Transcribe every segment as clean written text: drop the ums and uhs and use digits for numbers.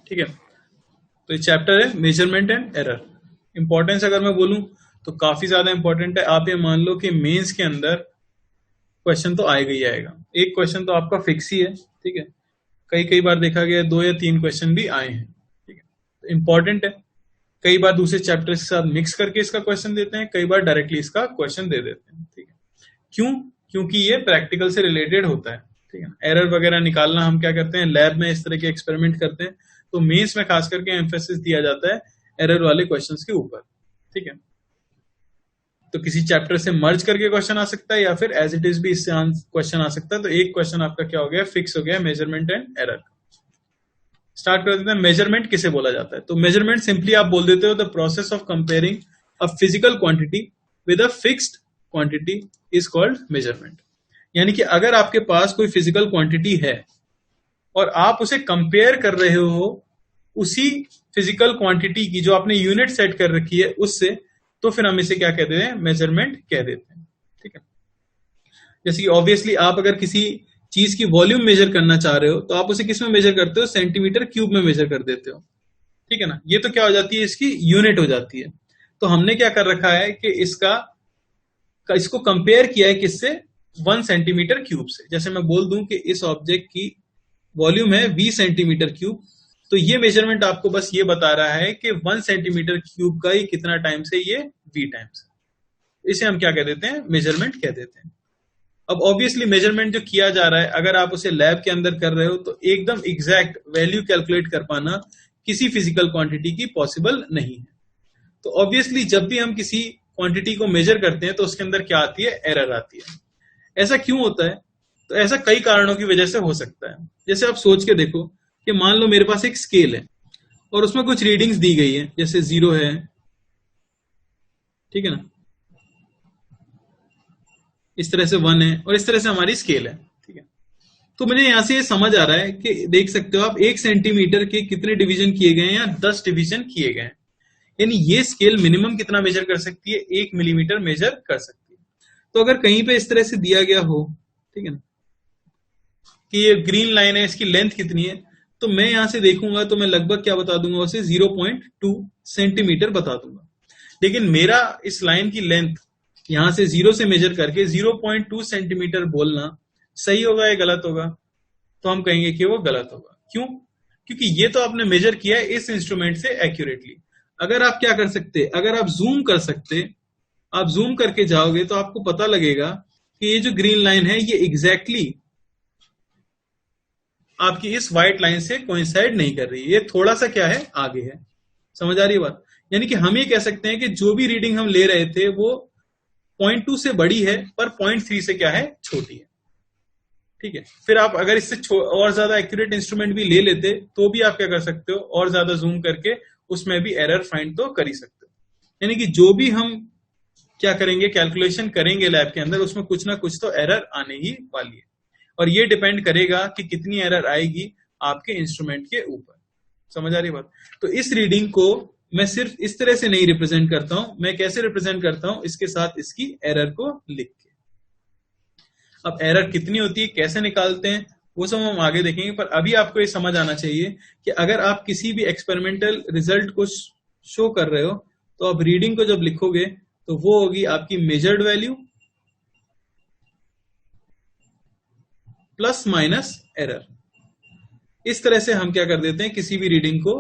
ठीक है, तो ये चैप्टर है मेजरमेंट एंड एरर। इंपॉर्टेंस अगर मैं बोलूं तो काफी ज्यादा इंपॉर्टेंट है। आप ये मान लो कि मेंस के अंदर क्वेश्चन तो आएगा ही आएगा, एक क्वेश्चन तो आपका फिक्स ही है, ठीक है। कई कई बार देखा गया 2 या 3 क्वेश्चन भी आए हैं, ठीक है, तो इंपॉर्टेंट है। कई बार दूसरे चैप्टर के साथ मिक्स करके इसका क्वेश्चन देते हैं, कई बार डायरेक्टली इसका क्वेश्चन दे देते हैं, ठीक है। क्यों? क्योंकि ये प्रैक्टिकल से रिलेटेड होता है, ठीक है। एरर वगैरह निकालना हम क्या करते हैं, लैब में इस तरह के एक्सपेरिमेंट करते हैं, तो मेंस में खास करके एम्फेसिस दिया जाता है एरर वाले क्वेश्चंस के ऊपर, ठीक है। तो किसी चैप्टर से मर्ज करके क्वेश्चन आ सकता है या फिर एज इट इज भी इससे क्वेश्चन आ सकता है। तो एक क्वेश्चन आपका क्या हो गया, फिक्स हो गया, मेजरमेंट एंड एरर। स्टार्ट कर देते हैं। मेजरमेंट किसे बोला जाता है? तो मेजरमेंट सिंपली आप बोल देते हो the process of comparing a physical quantity with a fixed quantity is called measurement. यानी कि अगर आपके पास कोई फिजिकल क्वांटिटी है और आप उसे कंपेयर कर रहे हो उसी फिजिकल क्वांटिटी की जो आपने यूनिट सेट कर रखी है उससे, तो फिर हम इसे क्या कहते हैं, मेजरमेंट कह देते हैं, ठीक है। जैसे कि ऑब्वियसली आप अगर किसी चीज की वॉल्यूम मेजर करना चाह रहे हो तो आप उसे किस में मेजर करते हो, सेंटीमीटर क्यूब में मेजर कर देते हो, ठीक है ना। ये तो क्या हो जाती है, इसकी यूनिट हो जाती है। तो हमने क्या कर रखा है कि इसको कंपेयर किया है किससे, 1 सेंटीमीटर क्यूब से। जैसे मैं बोल दूं कि इस ऑब्जेक्ट की वॉल्यूम है 20 सेंटीमीटर क्यूब, तो ये मेजरमेंट आपको बस ये बता रहा है कि 1 सेंटीमीटर क्यूब का ही कितना टाइम्स है, ये v टाइम्स। इसे हम क्या कह देते हैं, मेजरमेंट कह देते हैं। अब ऑब्वियसली मेजरमेंट जो किया जा रहा है, अगर आप उसे लैब के अंदर कर रहे हो तो एकदम एग्जैक्ट वैल्यू कैलकुलेट कर पाना किसी फिजिकल क्वांटिटी की पॉसिबल नहीं है। तो ऑब्वियसली जब भी हम किसी क्वांटिटी को मेजर करते हैं तो उसके अंदर क्या आती है, एरर आती है। ऐसा क्यों होता है? तो ऐसा कई कारणों की वजह से हो सकता है। जैसे आप सोच के देखो कि मान लो मेरे पास एक स्केल है और उसमें कुछ रीडिंग्स दी गई है, जैसे 0 है, ठीक है ना, इस तरह से 1 है और इस तरह से हमारी स्केल है, ठीक है। तो मुझे यहां से ये समझ आ रहा है कि देख सकते हो आप 1 सेंटीमीटर के कितने डिवीजन किए गए हैं, या 10 डिवीजन किए गए हैं। यानी ये स्केल मिनिमम कितना मेजर कर सकती है, 1 मिलीमीटर मेजर कर सकती है। तो अगर कहीं पे इस तरह से दिया गया हो, ठीक है ना, कि ये ग्रीन लाइन है, इसकी लेंथ कितनी है, तो मैं यहां से देखूंगा तो मैं लगभग क्या बता दूंगा उसे, 0.2 सेंटीमीटर बता दूंगा। लेकिन मेरा इस लाइन की लेंथ यहां से 0 से मेजर करके 0.2 सेंटीमीटर बोलना सही होगा या गलत होगा? तो हम कहेंगे कि वो गलत होगा। क्यों? क्योंकि ये तो आपने मेजर किया है इस इंस्ट्रूमेंट से एक्यूरेटली। अगर आप क्या कर सकते, अगर आप जूम कर सकते, आप जूम करके जाओगे तो आपको पता लगेगा कि ये जो ग्रीन लाइन है ये एग्जैक्टली आपकी इस व्हाइट लाइन से कोइंसाइड नहीं कर रही, ये थोड़ा सा क्या है, आगे है। समझ आ रही है बात? यानी कि हम ये कह सकते हैं कि जो भी रीडिंग हम ले रहे थे वो 0.2 से बड़ी है पर 0.3 से क्या है, छोटी है, ठीक है। फिर आप अगर इससे और ज्यादा एक्यूरेट इंस्ट्रूमेंट भी ले लेते तो भी आप क्या कर सकते हो, और ज्यादा जूम करके उसमें भी एरर फाइंड तो कर ही सकते हो। यानी कि जो भी हम क्या करेंगे, कैलकुलेशन करेंगे लैब के अंदर, उसमें कुछ ना कुछ तो एरर आने ही वाली है। और ये डिपेंड करेगा कि कितनी एरर आएगी आपके इंस्ट्रूमेंट के ऊपर। समझ आ रही बात? तो इस रीडिंग को मैं सिर्फ इस तरह से नहीं रिप्रेजेंट करता हूं, मैं कैसे रिप्रेजेंट करता हूं, इसके साथ इसकी एरर को लिख के। अब एरर कितनी होती है, कैसे निकालते हैं, वो सब हम आगे देखेंगे। पर अभी आपको ये समझ आना चाहिए कि अगर आप किसी भी एक्सपेरिमेंटल रिजल्ट को शो कर रहे हो तो आप रीडिंग को जब लिखोगे तो वो होगी आपकी measured value plus minus error. इस तरह से हम क्या कर देते हैं, किसी भी रीडिंग को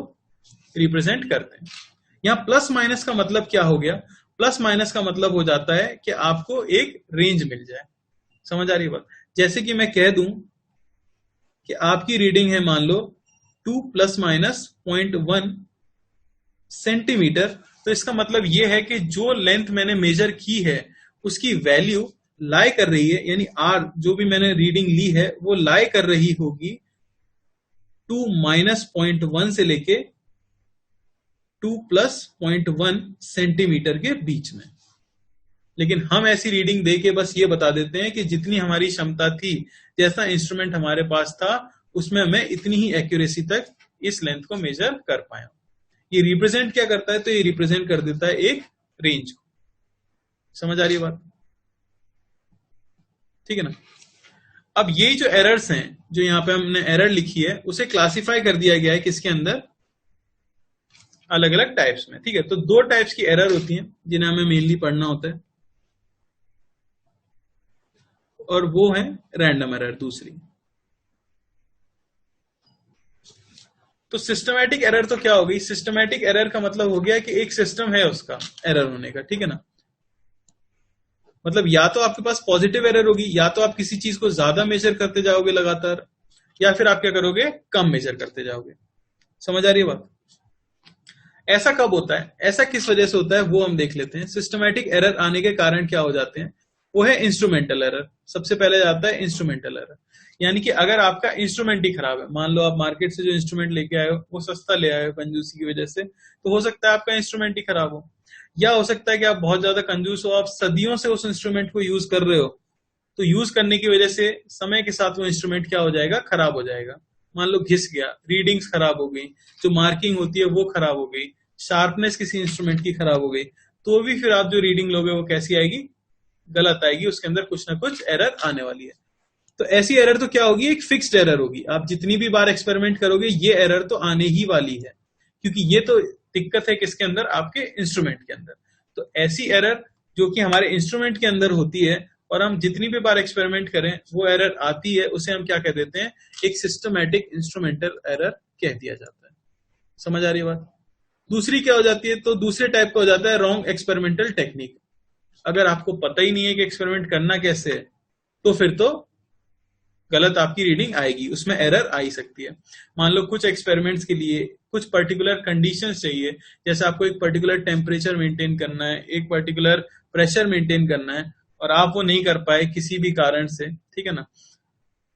रिप्रेजेंट करते हैं। यहां प्लस माइनस का मतलब क्या हो गया, प्लस माइनस का मतलब हो जाता है कि आपको एक रेंज मिल जाए। समझ आ रही बात? जैसे कि मैं कह दूं कि आपकी रीडिंग है मान लो 2 प्लस माइनस 0.1 सेंटीमीटर, तो इसका मतलब यह है कि जो लेंथ मैंने मेजर की है उसकी वैल्यू लाई कर रही है, यानी आर जो भी मैंने रीडिंग ली है वो लाई कर रही होगी 2 माइनस 0.1 से लेके 2 प्लस 0.1 सेंटीमीटर के बीच में। लेकिन हम ऐसी रीडिंग दे के बस ये बता देते हैं कि जितनी हमारी क्षमता थी, जैसा इंस्ट्रूमेंट हमारे पास था, उसमें मैं इतनी ही एक्यूरेसी तक इस लेंथ को मेजर कर पाया। ये रिप्रेजेंट क्या करता है, तो ये रिप्रेजेंट कर देता है एक रेंज को। समझ आ रही है बात? ठीक है ना। अब यही जो एरर्स हैं, जो यहां पे हमने एरर लिखी है, उसे क्लासिफाई कर दिया गया है किसके अंदर, अलग अलग टाइप्स में, ठीक है। तो दो टाइप्स की एरर होती हैं जिन्हें हमें मेनली पढ़ना होता है, और वो है रैंडम एरर दूसरी। तो सिस्टमैटिक एरर तो क्या हो गई? सिस्टमैटिक एरर का मतलब हो गया कि एक सिस्टम है उसका एरर होने का, ठीक है ना। मतलब या तो आपके पास पॉजिटिव एरर होगी, या तो आप किसी चीज को ज्यादा मेजर करते जाओगे लगातार, या फिर आप क्या करोगे, कम मेजर करते जाओगे। समझ आ रही है बात? ऐसा कब होता है, ऐसा किस वजह से होता है, वो हम देख लेते हैं। सिस्टमैटिक एरर आने के कारण क्या हो जाते हैं, वो है इंस्ट्रूमेंटल एरर। सबसे पहले जाता है इंस्ट्रूमेंटल एरर, यानी कि अगर आपका इंस्ट्रूमेंट ही खराब है, मान लो आप मार्केट से जो इंस्ट्रूमेंट लेके आए हो वो सस्ता ले आए हो कंजूसी की वजह से, तो हो सकता है आपका इंस्ट्रूमेंट ही खराब हो। या हो सकता है कि आप बहुत ज्यादा कंजूस हो, आप सदियों से उस इंस्ट्रूमेंट को यूज कर रहे हो, तो यूज करने की वजह से समय के साथ वो इंस्ट्रूमेंट क्या हो जाएगा, खराब हो जाएगा। मान लो घिस गया, रीडिंग्स खराब हो गई, जो मार्किंग होती है वो खराब हो गई, शार्पनेस किसी इंस्ट्रूमेंट की खराब हो गई, तो भी फिर आप जो रीडिंग लोगे वो कैसी आएगी, गलत आएगी, उसके अंदर कुछ ना कुछ एरर आने वाली है। तो ऐसी एरर तो क्या होगी, एक फिक्स्ड एरर होगी। आप जितनी भी बार एक्सपेरिमेंट करोगे ये एरर तो आने ही वाली है, क्योंकि ये तो दिक्कत है किसके अंदर, आपके इंस्ट्रूमेंट के अंदर। तो ऐसी एरर जो कि हमारे इंस्ट्रूमेंट के अंदर होती है और हम जितनी भी बार एक्सपेरिमेंट करें वो एरर आती है, उसे हम क्या कह देते हैं, एक सिस्टमैटिक इंस्ट्रूमेंटल एरर कह दिया जाता है। समझ आ रही है बात? दूसरी क्या हो जाती है, तो दूसरे टाइप का हो जाता है रॉन्ग एक्सपेरिमेंटल टेक्निक। अगर आपको पता ही नहीं है कि एक्सपेरिमेंट करना कैसे है, तो फिर तो गलत आपकी रीडिंग आएगी, उसमें एरर आ ही सकती है। मान लो कुछ एक्सपेरिमेंट्स के लिए कुछ पर्टिकुलर कंडीशंस चाहिए, जैसे आपको एक पर्टिकुलर टेम्परेचर मेंटेन करना है, एक पर्टिकुलर प्रेशर मेंटेन करना है, और आप वो नहीं कर पाए किसी भी कारण से, ठीक है ना,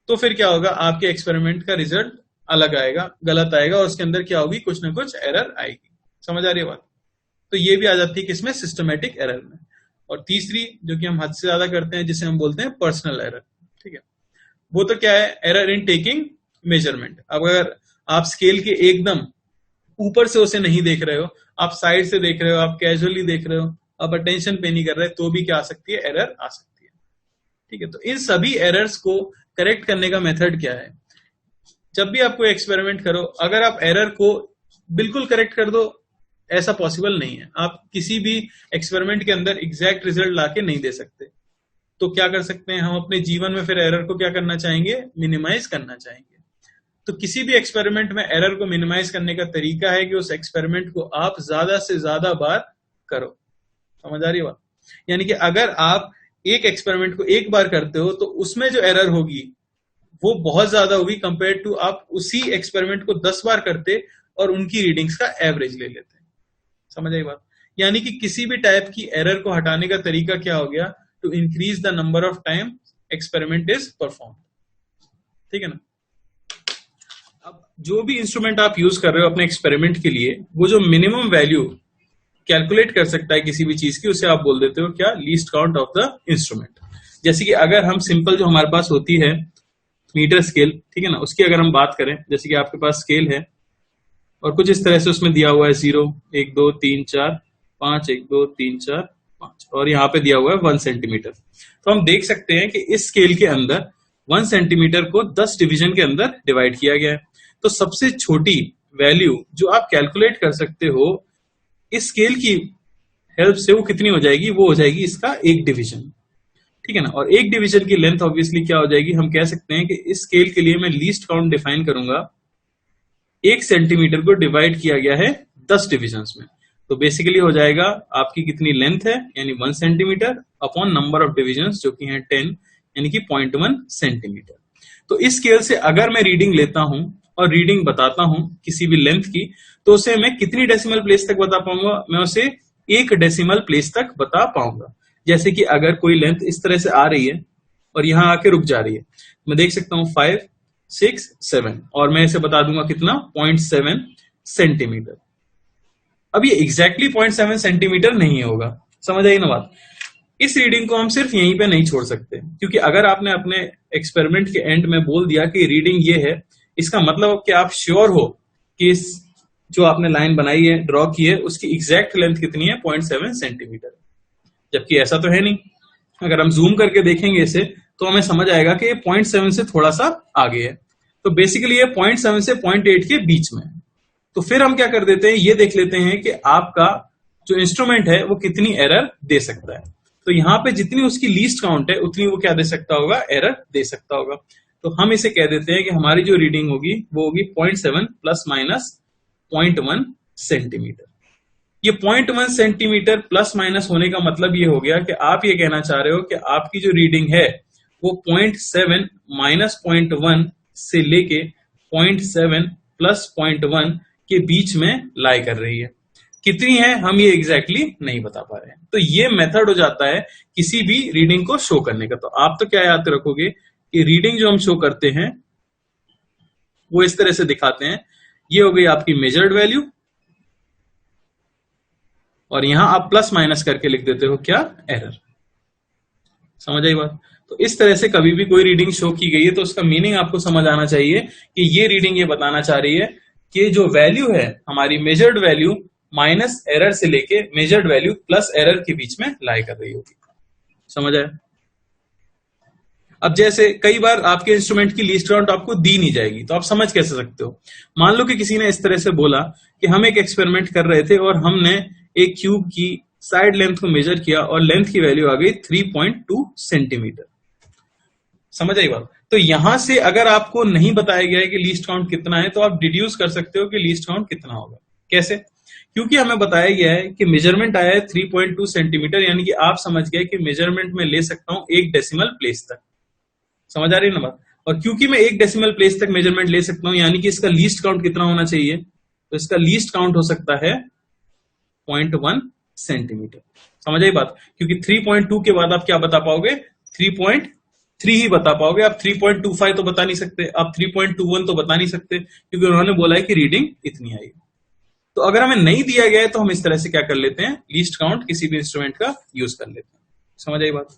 तो फिर क्या होगा, आपके एक्सपेरिमेंट का रिजल्ट अलग आएगा, गलत आएगा, और उसके अंदर क्या होगी, कुछ ना कुछ एरर आएगी। समझ आ रही है बात? तो ये भी आ जाती है किसमें, सिस्टमैटिक एरर में। और तीसरी जो कि हम हद से ज्यादा करते हैं, जिसे हम बोलते हैं पर्सनल एरर, ठीक है। वो तो क्या है, एरर इन टेकिंग मेजरमेंट। अब अगर आप स्केल के एकदम ऊपर से उसे नहीं देख रहे हो, आप साइड से देख रहे हो, आप कैजुअली देख रहे हो, आप अटेंशन पे नहीं कर रहे, तो भी क्या आ सकती है, एरर आ सकती है, ठीक है। तो इन सभी एरर्स को करेक्ट करने का मेथड क्या है, जब भी आप कोई एक्सपेरिमेंट करो, अगर आप एरर को बिल्कुल करेक्ट कर दो, ऐसा पॉसिबल नहीं है। आप किसी भी एक्सपेरिमेंट के अंदर एग्जैक्ट रिजल्ट लाके नहीं दे सकते। तो क्या कर सकते हैं हम अपने जीवन में, फिर एरर को क्या करना चाहेंगे, मिनिमाइज करना चाहेंगे। तो किसी भी एक्सपेरिमेंट में एरर को मिनिमाइज करने का तरीका है कि उस एक्सपेरिमेंट को आप ज्यादा से ज्यादा बार करो। समझ आ रही बात? यानी कि अगर आप एक एक्सपेरिमेंट को एक बार करते हो, तो उसमें जो एरर होगी वो बहुत ज्यादा होगी कंपेयर टू आप उसी एक्सपेरिमेंट को 10 बार करते और उनकी रीडिंग्स का एवरेज ले लेते। समझ आई बात? यानी कि किसी भी टाइप की एरर को हटाने का तरीका क्या हो गया, to increase the number of time experiment is perform, ठीक है ना। अब जो भी इंस्ट्रूमेंट आप यूज कर रहे हो अपने एक्सपेरिमेंट के लिए, वो जो मिनिमम वैल्यू कैलकुलेट कर सकता है किसी भी चीज की, उसे आप बोल देते हो क्या, least count of the instrument. जैसे कि अगर हम सिंपल जो हमारे पास होती है मीटर स्केल, ठीक है ना, उसकी अगर हम बात करें, जैसे कि आपके पास स्केल है और कुछ इस तरह से उसमें दिया हुआ है 0 1 2 3 4 5 1 2 3 4 5, और यहाँ पे दिया हुआ है 1 सेंटीमीटर। तो हम देख सकते हैं कि इस स्केल के अंदर 1 सेंटीमीटर को 10 डिवीजन के अंदर डिवाइड किया गया है। तो सबसे छोटी वैल्यू जो आप कैलकुलेट कर सकते हो इस स्केल की हेल्प से, वो कितनी हो जाएगी, वो हो जाएगी इसका 1 डिवीजन, ठीक है ना। और 1 डिवीजन की लेंथ ऑब्वियसली क्या हो जाएगी, हम कह सकते हैं कि इस स्केल के लिए मैं लीस्ट काउंट डिफाइन करूंगा, 1 सेंटीमीटर को डिवाइड किया गया है 10 डिविजन्स में। तो बेसिकली हो जाएगा आपकी कितनी लेंथ है, यानी 1 centimetre upon number of divisions जो कि है 10, यानी कि 0.1 सेंटीमीटर। तो इस स्केल से अगर मैं रीडिंग लेता हूं और रीडिंग बताता हूं किसी भी लेंथ की, तो उसे मैं कितनी डेसिमल प्लेस तक बता पाऊंगा, मैं उसे 1 डेसिमल प्लेस तक बता पाऊंगा। जैसे कि अगर कोई लेंथ इस तरह से आ रही है और यहां आके रुक जा रही है, मैं देख सकता हूं 5 6 7, और मैं इसे बता दूंगा कितना, 0.7 सेंटीमीटर। अब ये एग्जैक्टली 0.7 सेंटीमीटर नहीं होगा, समझ आई ना बात। इस रीडिंग को हम सिर्फ यहीं पे नहीं छोड़ सकते, क्योंकि अगर आपने अपने एक्सपेरिमेंट के एंड में बोल दिया कि रीडिंग ये है, इसका मतलब कि आप श्योर हो कि इस जो आपने लाइन बनाई है, ड्रॉ की है, उसकी एग्जैक्ट लेंथ कितनी है, 0.7 सेंटीमीटर। जबकि ऐसा तो है नहीं। अगर हम जूम करके देखेंगे इसे, तो हमें समझ आएगा कि ये 0.7 से थोड़ा सा आगे है। तो बेसिकली ये 0.7 से 0.8 के बीच में है। तो फिर हम क्या कर देते हैं, ये देख लेते हैं कि आपका जो इंस्ट्रूमेंट है वो कितनी एरर दे सकता है। तो यहां पे जितनी उसकी लीस्ट काउंट है उतनी वो क्या दे सकता होगा, एरर दे सकता होगा। तो हम इसे कह देते हैं कि हमारी जो रीडिंग होगी वो होगी 0.7 प्लस माइनस 0.1 सेंटीमीटर। ये 0.1 सेंटीमीटर प्लस माइनस होने का मतलब ये हो गया कि आप ये कहना चाह रहे हो कि आपकी जो रीडिंग है वो 0.7 माइनस 0.1 से लेके 0.7 प्लस 0.1 के बीच में लाई कर रही है। कितनी है हम ये एग्जैक्टली नहीं बता पा रहे हैं। तो ये मेथड हो जाता है किसी भी रीडिंग को शो करने का। तो आप तो क्या याद रखोगे कि रीडिंग जो हम शो करते हैं वो इस तरह से दिखाते हैं। ये हो गई आपकी मेजर्ड वैल्यू और यहां आप प्लस माइनस करके लिख देते हो क्या, एरर। समझ आई बात? तो इस तरह से कभी भी कोई रीडिंग शो की गई है तो उसका मीनिंग आपको समझ आना चाहिए कि ये रीडिंग ये बताना चाह रही है कि जो वैल्यू है हमारी मेजर्ड वैल्यू माइनस एरर से लेके मेजर्ड वैल्यू प्लस एरर के बीच में लाई कर रही होगी। समझ आया? अब जैसे कई बार आपके इंस्ट्रूमेंट की लीस्ट काउंट आपको दी नहीं जाएगी, तो आप समझ कैसे सकते हो? मान लो कि किसी ने इस तरह से बोला कि हम एक एक्सपेरिमेंट कर रहे थे और हमने एक क्यूब की साइड लेंथ को मेजर किया और लेंथ की वैल्यू आ गई 3.2 सेंटीमीटर। समझ आई बात? तो यहां से अगर आपको नहीं बताया गया है कि लीस्ट काउंट कितना है तो आप डिड्यूस कर सकते हो कि लीस्ट काउंट कितना होगा। कैसे? क्योंकि हमें बताया गया है कि मेजरमेंट आया है 3.2 सेंटीमीटर, यानी कि आप समझ गए कि मेजरमेंट में ले सकता हूं 1 डेसिमल प्लेस तक। समझ आ रही है ना बात? और क्योंकि मैं 1 डेसिमल प्लेस तक मेजरमेंट ले सकता हूं यानी कि इसका लीस्ट काउंट कितना होना चाहिए, तो इसका लीस्ट काउंट हो सकता है 0.1 सेंटीमीटर। समझ आई बात? क्योंकि 3.2 के बाद आप क्या बता पाओगे, 3.3 ही बता पाओगे। आप 3.25 तो बता नहीं सकते, आप 3.21 तो बता नहीं सकते, क्योंकि उन्होंने बोला है कि रीडिंग इतनी आई। तो अगर हमें नहीं दिया गया है तो हम इस तरह से क्या कर लेते हैं, लीस्ट काउंट किसी भी इंस्ट्रूमेंट का यूज कर लेते हैं। समझ आई बात?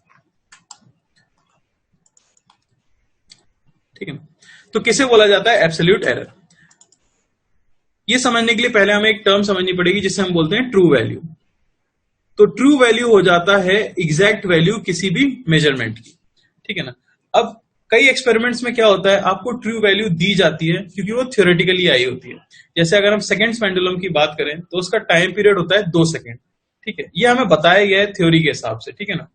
ठीक है ना? तो किसे बोला जाता है एब्सोल्यूट एरर। ये समझने के लिए पहले हमें एक टर्म समझनी पड़ेगी जिसे हम बोलते हैं ट्रू वैल्यू। तो ट्रू वैल्यू हो जाता है एग्जैक्ट वैल्यू किसी भी मेजरमेंट की। ठीक है ना? अब कई एक्सपेरिमेंट्स में क्या होता है, आपको ट्रू वैल्यू दी जाती है क्योंकि वो थ्योरेटिकली आई होती है। जैसे अगर हम सेकंड्स पेंडुलम की बात करें तो उसका टाइम पीरियड होता है 2 सेकंड। ठीक है, ये हमें बताया गया है थ्योरी के हिसाब से। ठीक है ना?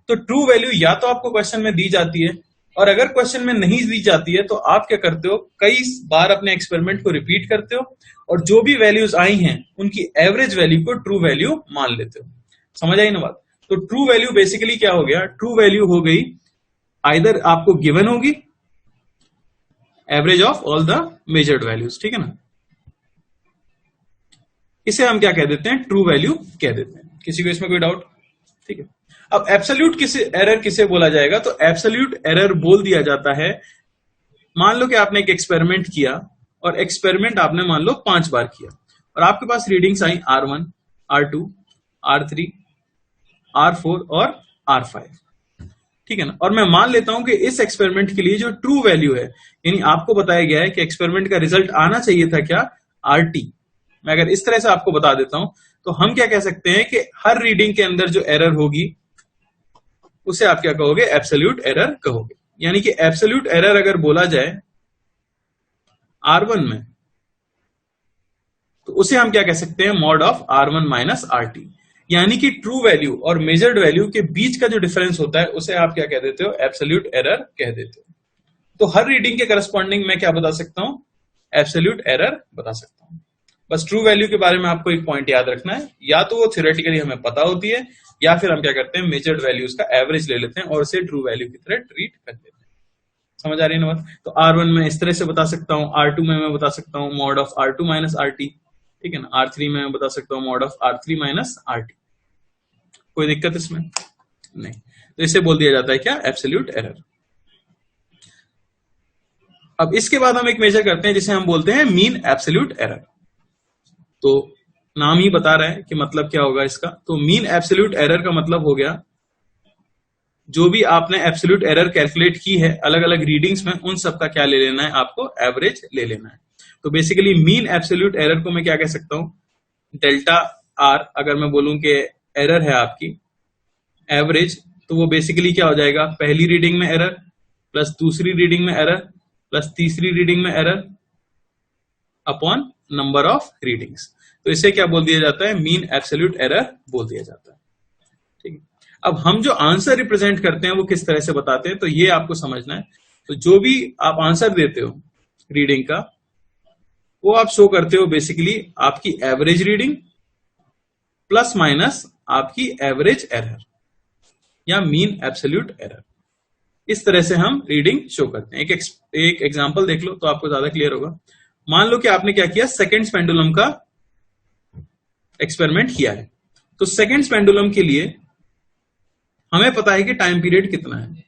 तो ट्रू वैल्यू या तो आपको क्वेश्चन में दी जाती है, और अगर क्वेश्चन में नहीं दी जाती है तो आप क्या करते हो, कई बार अपने एक्सपेरिमेंट को रिपीट करते हो और जो भी वैल्यूज आई हैं उनकी एवरेज वैल्यू को ट्रू वैल्यू मान लेते हो। समझ आई ना बात? तो ट्रू वैल्यू बेसिकली क्या हो गया, ट्रू वैल्यू हो गई आइदर आपको गिवन होगी average of all the measured values. ठीक है ना? इसे हम क्या कह देते हैं, ट्रू वैल्यू कह देते हैं। किसी को इसमें कोई डाउट? ठीक है। अब एब्सोल्यूट एरर किसे बोला जाएगा, तो एब्सोल्यूट एरर बोल दिया जाता है, मान लो कि आपने एक एक्सपेरिमेंट किया और एक्सपेरिमेंट आपने मान लो 5 बार किया और आपके पास रीडिंग्स आई R1, R2, R3, R4 और R5। ठीक है ना? और मैं मान लेता हूं कि इस एक्सपेरिमेंट के लिए जो ट्रू वैल्यू है, यानी आपको बताया गया है कि एक्सपेरिमेंट का रिजल्ट आना चाहिए था क्या, RT। मैं अगर इस तरह से आपको बता देता हूं तो हम क्या कह सकते हैं कि हर रीडिंग के अंदर जो एरर होगी उसे आप क्या कहोगे, एब्सोल्यूट एरर कहोगे। यानी कि एब्सोल्यूट एरर अगर बोला जाए R1 में तो उसे हम क्या कह सकते हैं, mod of R1 minus RT। यानी कि ट्रू वैल्यू और मेजर्ड वैल्यू के बीच का जो डिफरेंस होता है उसे आप क्या कह देते हो, एब्सोल्यूट एरर कह देते हो। तो हर रीडिंग के करस्पॉन्डिंग मैं क्या बता सकता हूं, एब्सोल्यूट एरर बता सकता हूं। बस ट्रू वैल्यू के बारे में आपको एक पॉइंट याद रखना है, या तो वो थ्योरेटिकली हमें पता होती है या फिर हम क्या करते हैं, मेजर्ड वैल्यूज का एवरेज ले लेते हैं और उसे ट्रू वैल्यू की तरह ट्रीट कर लेते हैं। समझ आ रही है ना बात? तो R1 में इस तरह से बता सकता हूं, R2 में मैं बता सकता हूं mod of R2 minus RT। ठीक है ना? R3 में मैं बता सकता हूं mod of R3 minus RT। कोई दिक्कत इसमें नहीं। तो इसे बोल दिया जाता है क्या, एब्सोल्यूट एरर। अब इसके बाद हम एक मेजर करते हैं जिसे हम बोलते हैं मीन एब्सोल्यूट एरर। तो नाम ही बता रहा है कि मतलब क्या होगा इसका। तो मीन एब्सोल्यूट एरर का मतलब हो गया जो भी आपने एब्सोल्यूट एरर कैलकुलेट की है अलग अलग रीडिंग्स में, उन सब का क्या ले लेना है, आपको एवरेज ले लेना है। तो बेसिकली मीन एब्सोल्यूट एरर को मैं क्या कह सकता हूं, डेल्टा आर। अगर मैं बोलूं कि एरर है आपकी एवरेज, तो वो बेसिकली क्या हो जाएगा, पहली रीडिंग में एरर प्लस दूसरी रीडिंग में एरर प्लस तीसरी रीडिंग में error upon number of readings. तो इसे क्या बोल दिया जाता है, मीन एब्सोल्यूट एरर बोल दिया जाता है। ठीक है, अब हम जो आंसर रिप्रेजेंट करते हैं वो किस तरह से बताते हैं, तो ये आपको समझना है। तो जो भी आप आंसर देते हो रीडिंग का, वो आप शो करते हो बेसिकली आपकी एवरेज रीडिंग प्लस माइनस आपकी एवरेज एरर या मीन एब्सोल्यूट एरर। इस तरह से हम रीडिंग शो करते हैं। एक एग्जांपल देख लो तो आपको ज्यादा क्लियर होगा। मान लो कि आपने क्या किया, सेकंड्स पेंडुलम का एक्सपेरिमेंट किया है। तो सेकंड्स पेंडुलम के लिए हमें पता है कि टाइम पीरियड कितना है,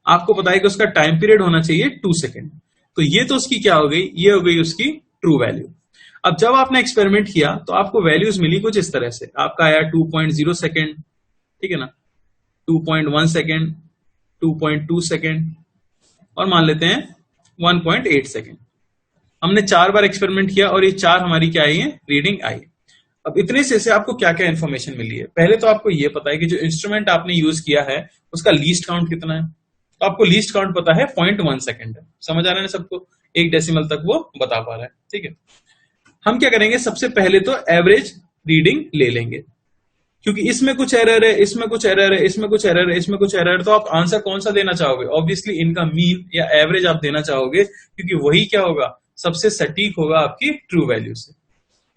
आपको पता है कि उसका टाइम पीरियड होना चाहिए 2 सेकेंड। तो ये तो उसकी क्या हो गई, ये हो गई उसकी ट्रू वैल्यू। अब जब आपने एक्सपेरिमेंट किया तो आपको वैल्यूज मिली कुछ इस तरह से, आपका आया 2.0 सेकेंड, ठीक है ना, 2.1 सेकेंड, 2.2 सेकेंड और मान लेते हैं 1.8 सेकेंड। हमने 4 बार एक्सपेरिमेंट किया और ये 4 हमारी क्या आई है, रीडिंग आई। अब इतने से आपको क्या क्या इंफॉर्मेशन मिली है, पहले तो आपको ये पता है कि जो इंस्ट्रूमेंट आपने यूज किया है उसका लीस्ट काउंट कितना है। तो आपको लीस्ट काउंट पता है 0.1 सेकेंड है। समझ आ रहा है ना सबको, 1 डेसिमल तक वो बता पा रहा है। ठीक है, हम क्या करेंगे, सबसे पहले तो एवरेज रीडिंग ले लेंगे, क्योंकि इसमें कुछ एरर है, इसमें कुछ एरर है, इसमें कुछ एरर है, इसमें कुछ एरर है। तो आप आंसर कौन सा देना चाहोगे, ऑब्वियसली इनका मीन या एवरेज आप देना चाहोगे, क्योंकि वही क्या होगा, सबसे सटीक होगा आपकी ट्रू वैल्यू से।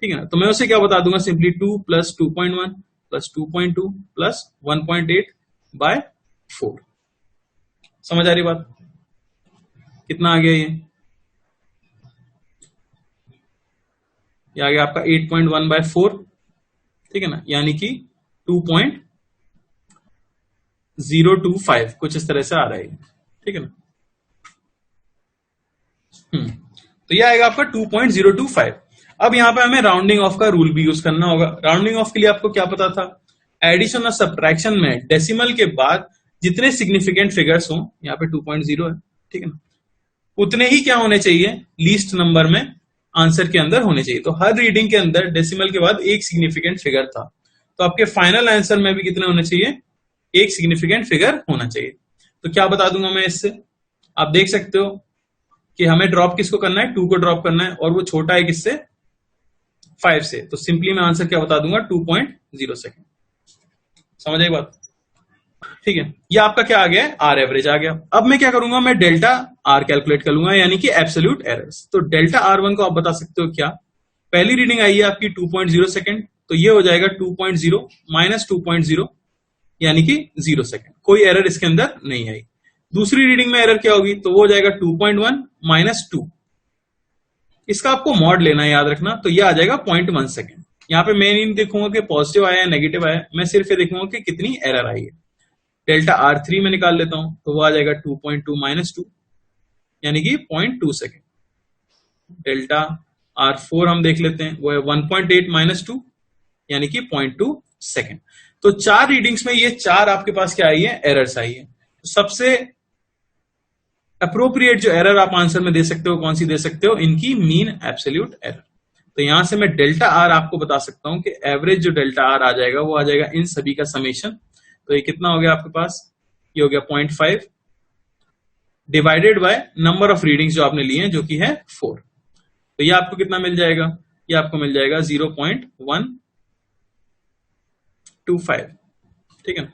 ठीक है ना, तो मैं उसे क्या बता दूंगा, simply 2 plus 2.1 plus 2.2 plus 1.8 by 4। समझ आ रही बात, कितना आ गया ये आ गया आपका 8.1 बाय 4। ठीक है ना, यानी कि 2.025 कुछ इस तरह से आ रहा है। ठीक है ना, तो ये आएगा आपका 2.025। अब यहां पे हमें राउंडिंग ऑफ का रूल भी यूज करना होगा। राउंडिंग ऑफ के लिए आपको क्या पता था, एडिशन और सब्ट्रैक्शन में डेसिमल के बाद जितने सिग्निफिकेंट फिगर्स हो, यहाँ पे 2.0 है, ठीक है ना, उतने ही क्या होने चाहिए, लीस्ट नंबर में आंसर के अंदर होने चाहिए। तो हर रीडिंग के अंदर डेसिमल के बाद एक सिग्निफिकेंट फिगर था, तो आपके फाइनल आंसर में भी कितने होने चाहिए, एक सिग्निफिकेंट फिगर होना चाहिए। तो क्या बता दूंगा मैं इससे, आप देख सकते हो कि हमें ड्रॉप किसको करना है, 2 को ड्रॉप करना है, और वो छोटा है किससे, 5 से। तो सिंपली मैं आंसर क्या बता दूंगा, 2.0 सेकेंड। समझ आई बात, ठीक है। ये आपका क्या आ गया, आर एवरेज आ गया। अब मैं क्या करूंगा, मैं डेल्टा आर कैलकुलेट कर लूंगा, यानी कि एब्सोल्यूट एरर्स। तो डेल्टा R1 को आप बता सकते हो क्या, पहली रीडिंग आई है आपकी 2.0 सेकेंड, तो ये हो जाएगा 2.0 माइनस 2.0 यानी कि 0 सेकेंड, कोई एरर इसके अंदर नहीं आई। दूसरी रीडिंग में एरर क्या होगी, तो वो हो जाएगा 2.1 माइनस 2, इसका आपको मॉड लेना है, याद रखना। तो ये आ जाएगा 0.1 सेकेंड। यहाँ पे मैं नहीं देखूंगा कि पॉजिटिव आया है नेगेटिव आया है, मैं सिर्फ ये देखूंगा कि कितनी एरर आई है। डेल्टा R3 में निकाल लेता हूं, तो वो आ जाएगा 2.2 माइनस 2 यानी कि 0.2 सेकेंड। डेल्टा R4 हम देख लेते हैं, वो है 1.8 माइनस 2 यानी कि 0.2 सेकेंड। तो 4 रीडिंग्स में ये 4 आपके पास क्या आई है, एरर्स आई है। तो सबसे अप्रोप्रिएट जो एरर आप आंसर में दे सकते हो, कौन सी दे सकते हो, इनकी मीन एब्सोल्यूट एरर। तो यहां से मैं डेल्टा आर आपको बता सकता हूं कि एवरेज जो डेल्टा आर आ जाएगा वो आ जाएगा इन सभी का समेशन। तो ये कितना हो गया आपके पास, ये हो गया 0.5 divided by number of readings जो आपने लिए हैं, जो कि है 4। तो ये आपको कितना मिल जाएगा, ये आपको मिल जाएगा 0.125। ठीक है ना,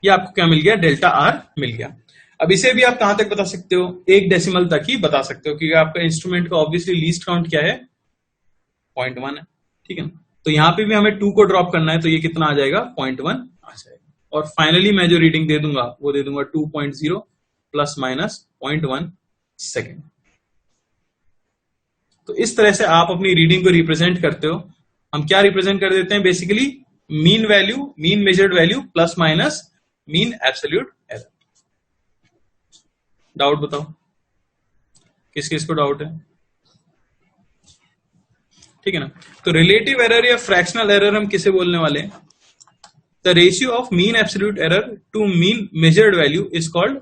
ये आपको क्या मिल गया, डेल्टा आर मिल गया। अब इसे भी आप कहां तक बता सकते हो, 1 डेसिमल तक ही बता सकते हो, क्योंकि आपका इंस्ट्रूमेंट का ऑब्वियसली लीस्ट काउंट क्या है, 0.1 है। ठीक है ना, तो यहां पे भी हमें 2 को ड्रॉप करना है, तो ये कितना आ जाएगा, 0.1 आ जाएगा। और फाइनली मैं जो रीडिंग दे दूंगा वो दे दूंगा 2.0 प्लस माइनस 0.1 सेकेंड। तो इस तरह से आप अपनी रीडिंग को रिप्रेजेंट करते हो। हम क्या रिप्रेजेंट कर देते हैं, basically mean value, mean measured value plus minus mean absolute error. Doubt बताओ, किस किस को डाउट है, ठीक है ना। तो रिलेटिव एरर या फ्रैक्शनल एरर हम किसे बोलने वाले हैं, the ratio of mean absolute error to mean measured value is called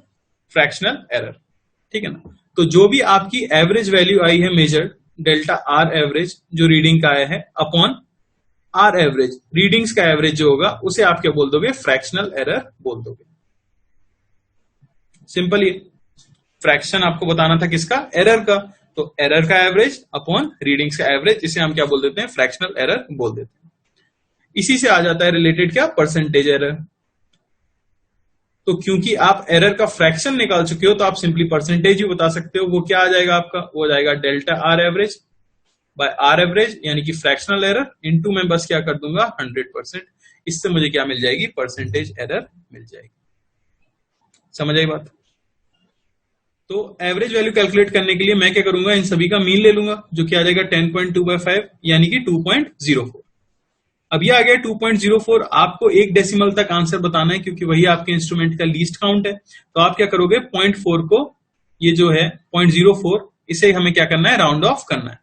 fractional error. ठीक है ना, तो जो भी आपकी एवरेज वैल्यू आई है मेजर्ड, डेल्टा आर एवरेज जो रीडिंग का आया है, अपॉन आर एवरेज रीडिंग्स का एवरेज जो होगा, उसे आप क्या बोल दोगे, फ्रैक्शनल एरर बोल दोगे। सिंपल, ये फ्रैक्शन आपको बताना था किसका, एरर का। तो एरर का एवरेज अपॉन रीडिंग्स का एवरेज, इसे हम क्या बोल देते हैं, फ्रैक्शनल एरर बोल देते हैं। इसी से आ जाता है रिलेटेड क्या, परसेंटेज एरर। तो क्योंकि आप एरर का फ्रैक्शन निकाल चुके हो तो आप सिंपली परसेंटेज ही बता सकते हो। वो क्या आ जाएगा आपका, वो आ जाएगा delta R average by R average, यानी कि फ्रैक्शनल एरर इनटू मैं बस क्या कर दूंगा 100%। इससे मुझे क्या मिल जाएगी, परसेंटेज एरर मिल जाएगी। समझ आई बात। तो एवरेज वैल्यू कैलकुलेट करने के लिए मैं क्या करूंगा, इन सभी का मीन ले लूंगा, जो कि आ जाएगा 10.2/5 यानी कि 2.04। अब ये आ गया 2.04। आपको एक डेसिमल तक आंसर बताना है क्योंकि वही आपके इंस्ट्रूमेंट का लीस्ट काउंट है। तो आप क्या करोगे, 0.4 को, ये जो है 0.04, इसे हमें क्या करना है, राउंड ऑफ करना है।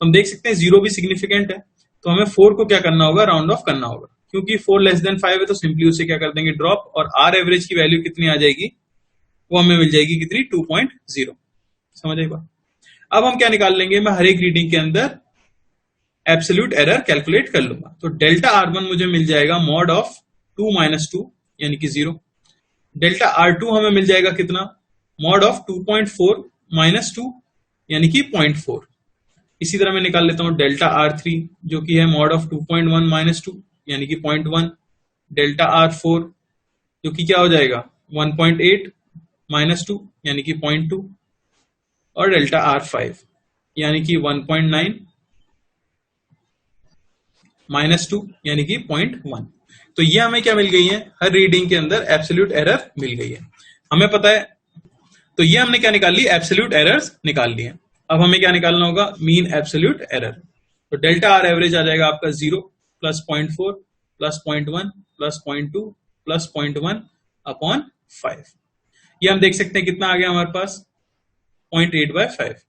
तो हम देख सकते हैं 0 भी सिग्निफिकेंट है, तो हमें 4 को क्या करना होगा, राउंड ऑफ करना होगा। क्योंकि 4 लेस देन 5 है तो सिंपली उसे क्या कर देंगे, ड्रॉप, और आर एवरेज की वैल्यू कितनी आ जाएगी, वो हमें मिल जाएगी कितनी, 2.0। समझ आएगा। अब हम क्या निकाल लेंगे, मैं हर एक रीडिंग के अंदर एब्सोल्यूट एरर कैलकुलेट कर लूंगा। तो डेल्टा R1 मुझे मिल जाएगा मॉड ऑफ 2 - 2 यानी कि 0। डेल्टा R2 हमें मिल जाएगा कितना, मॉड ऑफ 2.4 - 2 यानी कि 0.4। इसी तरह मैं निकाल लेता हूं डेल्टा R3 जो कि है मॉड ऑफ 2.1 - 2 यानी कि 0.1। डेल्टा R4 जो कि क्या हो जाएगा 1.8 - 2 यानी कि 0.2। और डेल्टा R5 यानी कि 1.9 -2 यानी कि 0.1। तो ये हमें क्या मिल गई है, हर रीडिंग के अंदर एब्सोल्यूट एरर मिल गई है, हमें पता है। तो ये हमने क्या निकाल ली, एब्सोल्यूट एरर्स निकाल ली है। अब हमें क्या निकालना होगा, मीन एब्सोल्यूट एरर। तो डेल्टा आर एवरेज आ जाएगा आपका 0 plus 0.4 plus 0.1 plus 0.2 plus 0.1 upon 5। ये हम देख सकते हैं कितना आ गया हमारे पास, 0.8/5।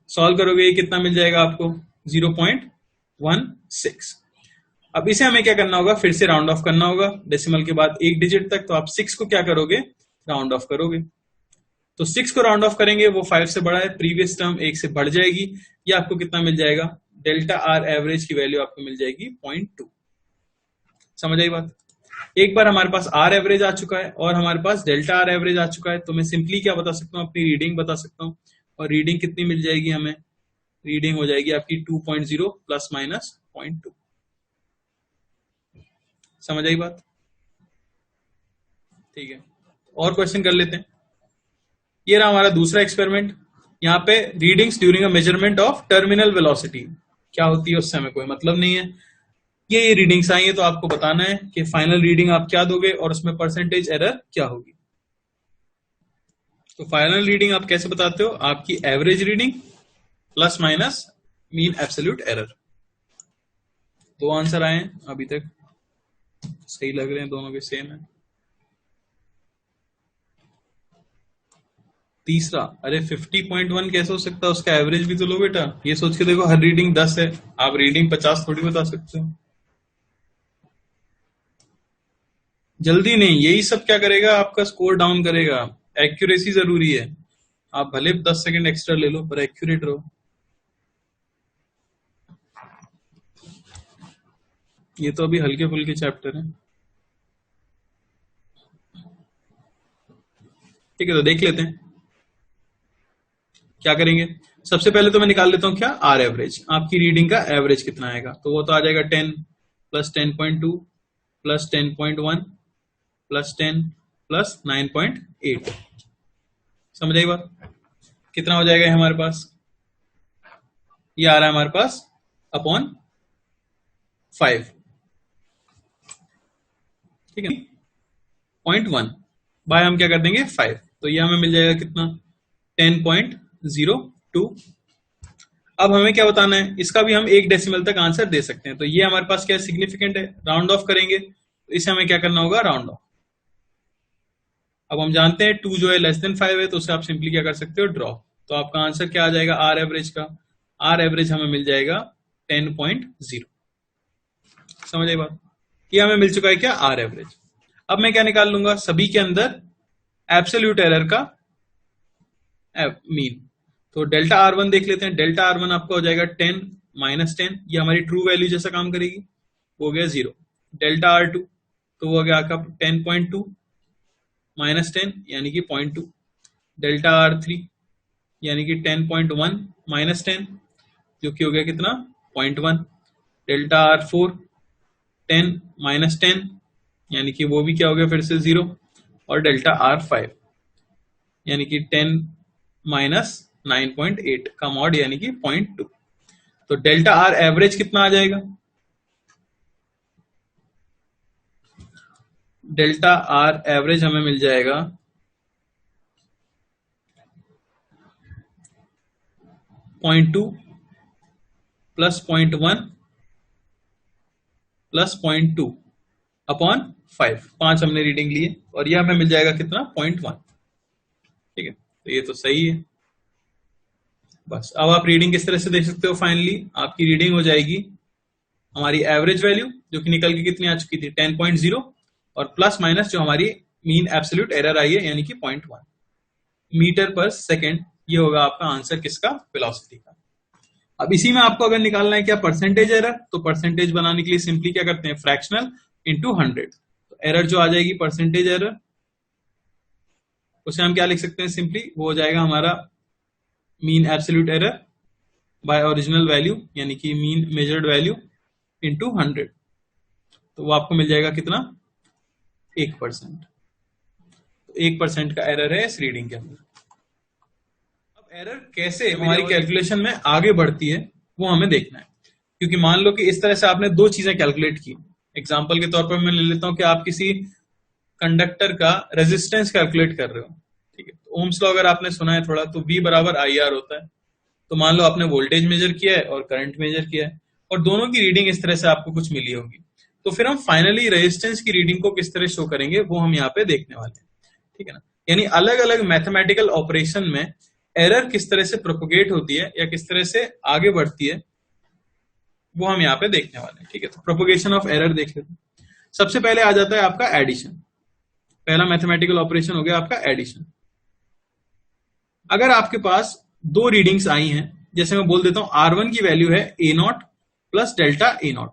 सॉल्व करोगे ये कितना मिल जाएगा आपको, 0.16। अब इसे हमें क्या करना होगा, फिर से राउंड ऑफ करना होगा डेसिमल के बाद एक डिजिट तक। तो आप 6 को क्या करोगे, राउंड ऑफ करोगे। तो 6 को राउंड ऑफ करेंगे, वो 5 से बड़ा है, प्रीवियस टर्म 1 से बढ़ जाएगी। ये आपको कितना मिल जाएगा, डेल्टा आर एवरेज की वैल्यू आपको मिल जाएगी 0.2। समझ आई बात। एक बार हमारे पास आर एवरेज आ चुका है और हमारे पास डेल्टा आर एवरेज आ चुका है, तो मैं सिंपली क्या बता सकता हूँ, अपनी रीडिंग बता सकता हूँ। और रीडिंग कितनी मिल जाएगी हमें, रीडिंग हो जाएगी आपकी 2.0 प्लस माइनस 0.2। समझ आई बात, ठीक है। और क्वेश्चन कर लेते हैं। ये रहा हमारा दूसरा एक्सपेरिमेंट। यहाँ पे readings during a measurement of terminal velocity, क्या होती है उससे हमें कोई मतलब नहीं है। ये रीडिंग्स आई है तो आपको बताना है कि फाइनल रीडिंग आप क्या दोगे और उसमें परसेंटेज एरर क्या होगी। तो फाइनल रीडिंग आप कैसे बताते हो, आपकी average reading plus minus mean absolute error. दो आंसर आए हैं अभी तक, सही लग रहे हैं, दोनों के सेम है। तीसरा, अरे 50.1 कैसे हो सकता है, उसका एवरेज भी तो लो बेटा। ये सोच के देखो हर रीडिंग 10 है, आप रीडिंग 50 थोड़ी बता सकते हो। जल्दी नहीं, यही सब क्या करेगा, आपका स्कोर डाउन करेगा। एक्यूरेसी जरूरी है, आप भले 10 सेकंड एक्स्ट्रा ले लो पर एक्यूरेट रहो। ये तो अभी हल्के फुल्के चैप्टर है, ठीक है। तो देख लेते हैं क्या करेंगे। सबसे पहले तो मैं निकाल लेता हूं क्या, आर एवरेज, आपकी रीडिंग का एवरेज कितना आएगा। तो वो तो आ जाएगा 10 प्लस 10.2 प्लस 10.1 प्लस 10 प्लस 9.8। समझ आई बात। कितना हो जाएगा हमारे पास, ये आ रहा है हमारे पास अपॉन 5, ठीक है। 0.1 बाय हम क्या कर देंगे 5, तो ये हमें मिल जाएगा कितना, 10.02। अब हमें क्या बताना है, इसका भी हम एक डेसिमल तक आंसर दे सकते हैं। तो ये हमारे पास क्या सिग्निफिकेंट है, राउंड ऑफ करेंगे तो इसे हमें क्या करना होगा, राउंड ऑफ। अब हम जानते हैं 2 जो है लेस देन 5 है, तो उसे आप सिंपली क्या कर सकते हो, ड्रॉ। तो आपका आंसर क्या आ जाएगा, आर एवरेज का, आर एवरेज हमें मिल जाएगा 10.0। समझ आई बात। ये हमें मिल चुका है क्या, आर एवरेज। अब मैं क्या निकाल लूंगा, सभी के अंदर एब्सोल्यूट एरर का मीन। तो डेल्टा R1 देख लेते हैं। डेल्टा R1 आपका हो जाएगा 10 - 10, ये हमारी ट्रू वैल्यू जैसा काम करेगी, हो गया 0। डेल्टा R2 तो वो हो गया आपका 10.2 - 10 यानी कि 0.2। डेल्टा R3 यानी कि 10.1 माइनस 10 जो कि हो गया कितना 0.1। डेल्टा R4 10 माइनस 10 यानी कि वो भी क्या हो गया फिर से 0। और डेल्टा R5 यानी कि 10 माइनस 9.8 का मॉड यानी कि 0.2। तो डेल्टा R एवरेज कितना आ जाएगा? डेल्टा R एवरेज हमें मिल जाएगा 0.2 प्लस 0.1 प्लस 0.2 अपॉन 5 हमने रीडिंग लिए और यह हमें मिल जाएगा कितना 0.1। ठीक है, तो ये तो सही है। बस अब आप रीडिंग किस तरह से देख सकते हो? फाइनली आपकी रीडिंग हो जाएगी हमारी एवरेज वैल्यू जो कि निकल के कितनी आ चुकी थी 10.0 और प्लस माइनस जो हमारी मीन एब्सोल्यूट एरर आई है यानी कि 0.1 मीटर पर सेकेंड। ये होगा आपका आंसर किसका? वेलोसिटी का। अब इसी में आपको अगर निकालना है क्या परसेंटेज एरर, तो परसेंटेज बनाने के लिए सिंपली क्या करते हैं फ्रैक्शनल इंटू 100। तो एरर जो आ जाएगी परसेंटेज एरर उसे हम क्या लिख सकते हैं सिंपली, वो हो जाएगा हमारा mean absolute error bye original value यानी कि मीन मेजर्ड वैल्यू इंटू 100। तो वो आपको मिल जाएगा कितना 1%। तो 1% का एरर है इस रीडिंग के अंदर। अब एरर कैसे हमारी कैलकुलेशन में आगे बढ़ती है वो हमें देखना है, क्योंकि मान लो कि इस तरह से आपने दो चीजें कैलकुलेट की। एग्जांपल के तौर पर मैं ले लेता हूं कि आप किसी कंडक्टर का रेजिस्टेंस कैलकुलेट कर रहे हो। ठीक है, तो ओम्स लॉ अगर आपने सुना है थोड़ा, तो V बराबर IR होता है। तो मान लो आपने वोल्टेज मेजर किया है और करंट मेजर किया है और दोनों की रीडिंग इस तरह से आपको कुछ मिली होगी। तो फिर हम फाइनली रेजिस्टेंस की रीडिंग को किस तरह शो करेंगे वो हम यहाँ पे देखने वाले हैं। ठीक है ना, यानी अलग अलग मैथमेटिकल ऑपरेशन में एरर किस तरह से प्रोपोगेट होती है या किस तरह से आगे बढ़ती है वो हम यहाँ पे देखने वाले हैं। ठीक है, तो प्रोपोगेशन ऑफ एरर देख लेते हैं। सबसे पहले आ जाता है आपका एडिशन। पहला मैथमेटिकल ऑपरेशन हो गया आपका एडिशन। अगर आपके पास दो रीडिंग्स आई हैं, जैसे मैं बोल देता हूं R1 की वैल्यू है A0 प्लस डेल्टा A0।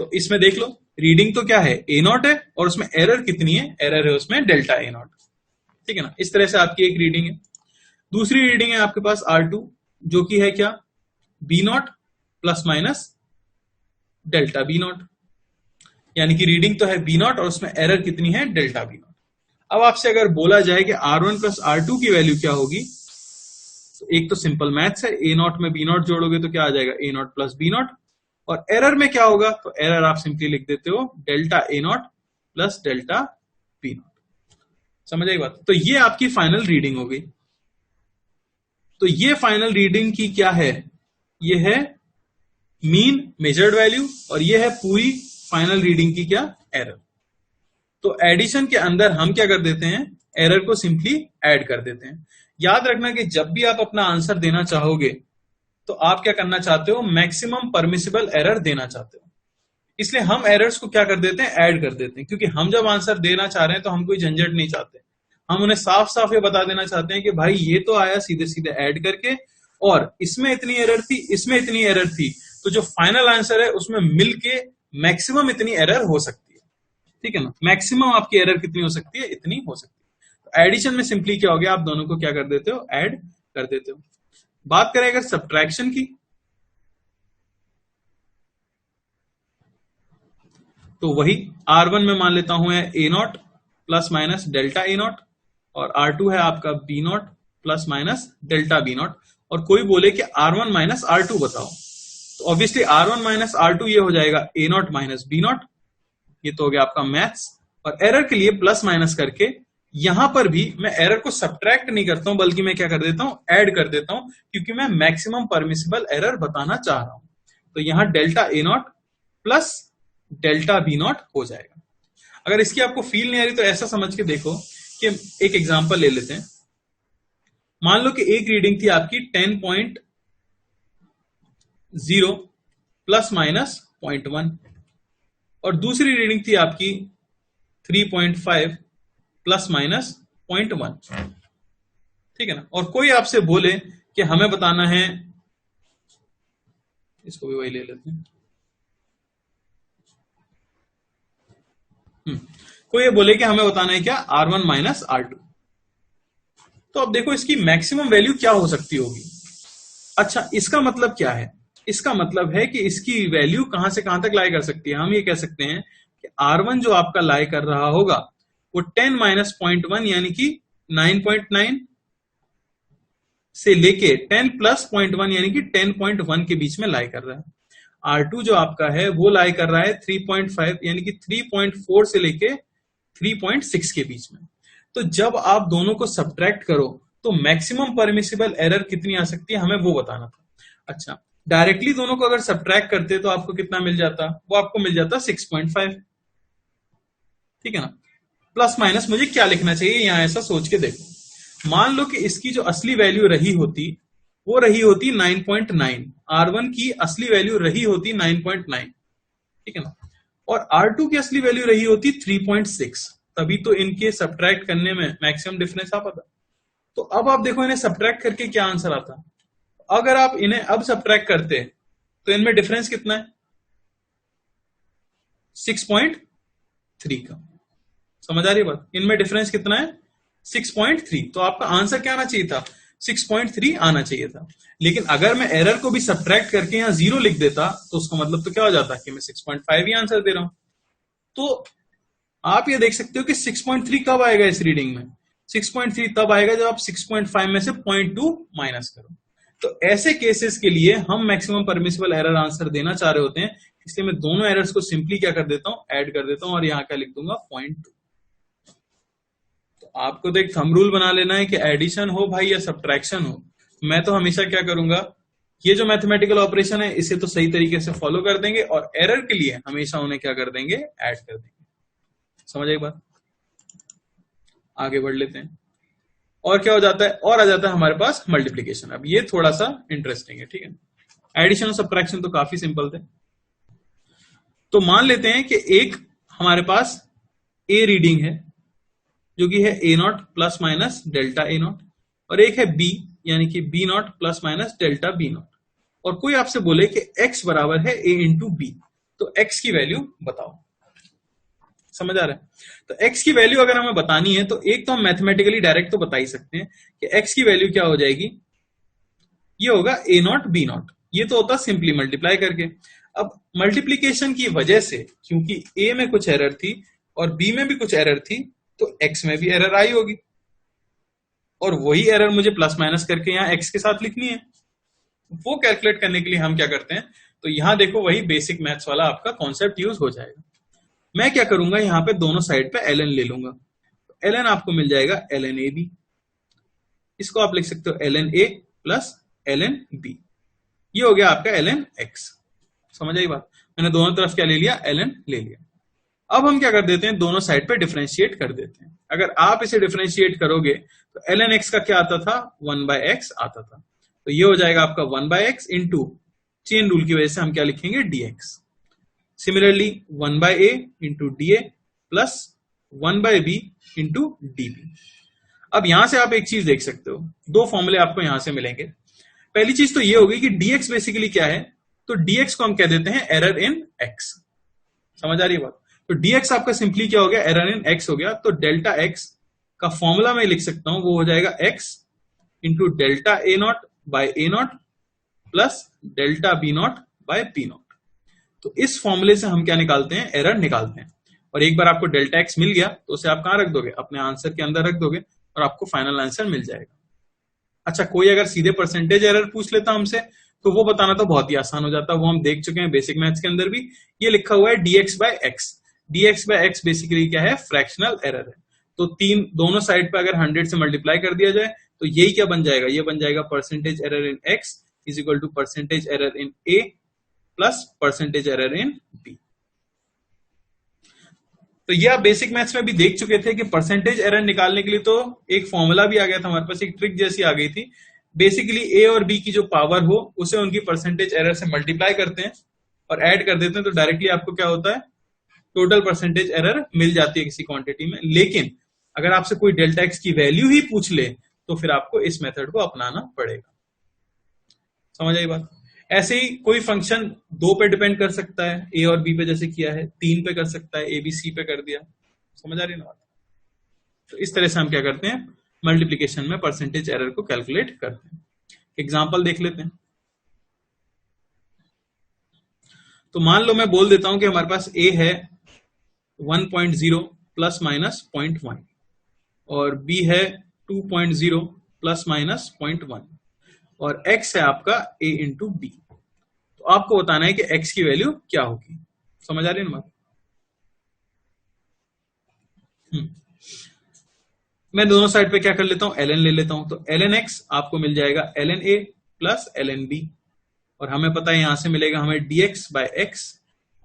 तो इसमें देख लो रीडिंग तो क्या है A0 है और उसमें एरर कितनी है? एरर है उसमें डेल्टा A0। ठीक है ना, इस तरह से आपकी एक रीडिंग है। दूसरी रीडिंग है आपके पास R2 जो कि है क्या B0 plus minus delta B0, यानी कि रीडिंग तो है B0 और उसमें एरर कितनी है डेल्टा B0। अब आपसे अगर बोला जाए कि R1 प्लस R2 की वैल्यू क्या होगी, तो एक तो सिंपल मैथ्स है, A0 में B0 जोड़ोगे तो क्या आ जाएगा A0 प्लस B0। और एरर में क्या होगा, तो एरर आप सिंपली लिख देते हो delta A0 plus delta B0। समझ आई बात? तो ये आपकी फाइनल रीडिंग हो गई। तो ये फाइनल रीडिंग की क्या है? ये है मीन मेजर्ड वैल्यू और ये है पूरी फाइनल रीडिंग की क्या एरर। तो एडिशन के अंदर हम क्या कर देते हैं, एरर को सिंपली ऐड कर देते हैं। याद रखना कि जब भी आप अपना आंसर देना चाहोगे तो आप क्या करना चाहते हो, मैक्सिमम परमिसिबल एरर देना चाहते हो। इसलिए हम एरर्स को क्या कर देते हैं, ऐड कर देते हैं, क्योंकि हम जब आंसर देना चाह रहे हैं तो हम कोई झंझट नहीं चाहते। हम उन्हें साफ साफ ये बता देना चाहते हैं कि भाई ये तो आया सीधे सीधे ऐड करके, और इसमें इतनी एरर थी, इसमें इतनी एरर थी, तो जो फाइनल आंसर है उसमें मिलके मैक्सिमम इतनी एरर हो सकती है। ठीक है ना, मैक्सिमम आपकी एरर कितनी हो सकती है, इतनी हो सकती है। तो एडिशन में सिंपली क्या हो गया, आप दोनों को क्या कर देते हो, ऐड कर देते हो। बात करें अगर सब्ट्रैक्शन की, तो वही R1 में मान लेता हूं है A0 plus minus delta A0 और R2 है आपका B0 plus minus delta B0। और कोई बोले कि R1 माइनस R2 बताओ, तो ऑब्वियसली R1 माइनस R2 ये हो जाएगा A0 माइनस B0। ये तो हो गया आपका मैथ्स। और एरर के लिए प्लस माइनस करके यहां पर भी मैं एरर को सब्ट्रैक्ट नहीं करता हूं, बल्कि मैं क्या कर देता हूं, ऐड कर देता हूं, क्योंकि मैं मैक्सिमम परमिसिबल एरर बताना चाह रहा हूं। तो यहां delta A0 plus delta B0 हो जाएगा। अगर इसकी आपको फील नहीं आ रही तो ऐसा समझ के देखो कि एक एग्जांपल ले लेते हैं। मान लो कि एक रीडिंग थी आपकी 10.0 प्लस माइनस 0.1 और दूसरी रीडिंग थी आपकी 3.5 प्लस माइनस 0.1। ठीक है ना, और कोई आपसे बोले कि हमें बताना है, इसको भी वही ले लेते हैं। कोई ये बोले कि हमें बताना है क्या R1 माइनस R2, तो अब देखो इसकी मैक्सिमम वैल्यू क्या हो सकती होगी। अच्छा, इसका मतलब क्या है? इसका मतलब है कि इसकी वैल्यू कहां से कहां तक लाई कर सकती है। हम ये कह सकते हैं कि R1 जो आपका लाई कर रहा होगा वो 10 माइनस 0.1 यानी कि 9.9 से लेके 10 प्लस 0.1 यानी कि 10.1 के बीच में लाई कर रहा है। R2 जो आपका है वो लाई कर रहा है 3.5 यानी कि 3.4 से लेके 3.6 के बीच में। तो जब आप दोनों को सब्ट्रैक्ट करो तो मैक्सिमम परमिसिबल एरर कितनी आ सकती है, हमें वो बताना था। अच्छा, डायरेक्टली दोनों को अगर सब्ट्रैक्ट करते तो आपको कितना मिल जाता? वो आपको मिल जाता 6.5। ठीक है ना। प्लस माइनस मुझे क्या लिखना चाहिए यहां, ऐसा सोच के देखो। मान लो कि इसकी जो असली वैल्यू रही होती वो रही होती 9.9, R1 की असली वैल्यू रही होती 9.9। ठीक है ना। और R2 की असली वैल्यू रही होती 3.6, तभी तो इनके सब्ट्रैक्ट करने में मैक्सिमम डिफरेंस आ पाता। तो अब आप देखो इन्हें सब्ट्रैक्ट करके क्या आंसर आता। अगर आप इन्हें अब सब्ट्रैक्ट करते तो इनमें डिफरेंस कितना है? 6.3 का। समझ आ रही है बात? इनमें डिफरेंस कितना है? 6.3। तो आपका आंसर क्या आना चाहिए था? 6.3 आना चाहिए था। लेकिन अगर मैं एरर को भी सब्ट्रैक्ट करके यहां 0 लिख देता तो उसका मतलब तो क्या हो जाता कि मैं 6.5 ही आंसर दे रहा हूं। तो आप ये देख सकते हो कि 6.3 कब आएगा इस रीडिंग में? 6.3 तब आएगा जब आप 6.5 में से 0.2 माइनस करो। तो ऐसे केसेस के लिए हम मैक्सिमम परमिसिबल एरर आंसर देना चाह रहे होते हैं, इसलिए मैं दोनों एरर्स को सिंपली क्या कर देता हूं, ऐड कर देता हूं और यहां क्या लिख दूंगा 0.2। तो आपको तो एक थंब रूल बना लेना है कि एडिशन हो भाई या सब्ट्रैक्शन हो, मैं तो हमेशा क्या करूंगा, ये जो मैथमेटिकल ऑपरेशन है इसे तो सही तरीके से फॉलो कर देंगे और एरर के लिए हमेशा उन्हें क्या कर देंगे, ऐड कर देंगे। समझ आई बात? आगे बढ़ लेते हैं। और क्या हो जाता है, और आ जाता है हमारे पास मल्टीप्लीकेशन। अब ये थोड़ा सा इंटरेस्टिंग है। ठीक है, एडिशन और सब्ट्रैक्शन तो काफी सिंपल थे। तो मान लेते हैं कि एक हमारे पास ए रीडिंग है जो कि है A not plus minus delta A not, और एक है बी यानी कि B not plus minus delta B not, और कोई आपसे बोले कि एक्स बराबर है ए इंटू बी, तो एक्स की वैल्यू बताओ। समझ आ रहा है? तो x की वैल्यू अगर हमें बतानी है तो एक तो हम मैथमेटिकली डायरेक्ट तो बता ही सकते हैं कि x की वैल्यू क्या हो जाएगी, ये होगा a नॉट बी नॉट। ये तो होता सिंपली मल्टीप्लाई करके। अब मल्टीप्लीकेशन की वजह से क्योंकि a में कुछ एरर थी और b में भी कुछ एरर थी, तो x में भी एरर आई होगी, और वही एरर मुझे प्लस माइनस करके यहां x के साथ लिखनी है। वो कैलकुलेट करने के लिए हम क्या करते हैं, तो यहां देखो वही बेसिक मैथ्स वाला आपका कॉन्सेप्ट यूज हो जाएगा। मैं क्या करूंगा, यहां पे दोनों साइड पे ln ले लूंगा। ln आपको मिल जाएगा ln a b, इसको आप लिख सकते हो ln a plus ln b। ये हो गया आपका ln x। समझ आई बात? मैंने दोनों तरफ क्या ले लिया, ln ले लिया। अब हम क्या कर देते हैं, दोनों साइड पे डिफरेंशिएट कर देते हैं। अगर आप इसे डिफरेंशिएट करोगे तो ln x का क्या आता था, 1/x आता था। तो ये हो जाएगा आपका 1/x इंटू चेन रूल की वजह से हम क्या लिखेंगे, dx। Similarly 1/a into d a plus 1/b into d b. अब यहां से आप एक चीज देख सकते हो, दो फॉर्मूले आपको यहां से मिलेंगे। पहली चीज तो ये होगी कि dx बेसिकली क्या है, तो dx को हम कह देते हैं एरर इन x। समझ आ रही है बात? तो dx आपका सिंपली क्या हो गया, एरर इन x हो गया। तो डेल्टा x का फॉर्मूला मैं लिख सकता हूं, वो हो जाएगा x into delta A not by a not plus delta B not by b not. तो इस फॉर्मूले से हम क्या निकालते हैं, एरर निकालते हैं। और एक बार आपको डेल्टा एक्स मिल गया तो उसे आप कहां रख दोगे, अपने आंसर के अंदर रख दोगे और आपको फाइनल आंसर मिल जाएगा। अच्छा, कोई अगर सीधे परसेंटेज एरर पूछ लेता हमसे तो वो बताना तो बहुत ही आसान हो जाता, वो हम देख चुके हैं बेसिक मैथ्स के अंदर भी। ये लिखा हुआ है dx by x। dx by x basically क्या है, फ्रैक्शनल एरर है। तो दोनों साइड पे अगर 100 से मल्टीप्लाई कर दिया जाए तो यही क्या बन जाएगा, ये बन जाएगा percentage error in x is equal to percentage error in a plus percentage error in b। तो ये आप बेसिक मैथ्स में भी देख चुके थे कि परसेंटेज एरर निकालने के लिए तो एक फॉर्मूला भी आ गया था हमारे पास, एक ट्रिक जैसी आ गई थी। बेसिकली ए और बी की जो पावर हो उसे उनकी परसेंटेज एरर से मल्टीप्लाई करते हैं और ऐड कर देते हैं, तो डायरेक्टली आपको क्या होता है, टोटल परसेंटेज एरर मिल जाती है किसी क्वांटिटी में। लेकिन अगर आपसे कोई डेल्टा एक्स की वैल्यू ही पूछ ले तो फिर आपको इस मेथड को अपनाना पड़ेगा। समझ आई बात? ऐसे ही कोई फंक्शन दो पे डिपेंड कर सकता है, ए और बी पे जैसे किया है, तीन पे कर सकता है, ए बी सी पे कर दिया। समझ आ रही है ना बात? तो इस तरह से हम क्या करते हैं, मल्टीप्लीकेशन में परसेंटेज एरर को कैलकुलेट करते हैं। एग्जाम्पल देख लेते हैं। तो मान लो मैं बोल देता हूं कि हमारे पास a है 1.0 प्लस माइनस 0.1 और b है 2.0 प्लस माइनस 0.1 और x है आपका a इंटू बी। तो आपको बताना है कि x की वैल्यू क्या होगी। समझ आ रही है ना बात? मैं दोनों साइड पे क्या कर लेता हूं, ln ले लेता हूं। तो ln x आपको मिल जाएगा ln a plus ln b और हमें पता है यहां से मिलेगा हमें dx बाय x,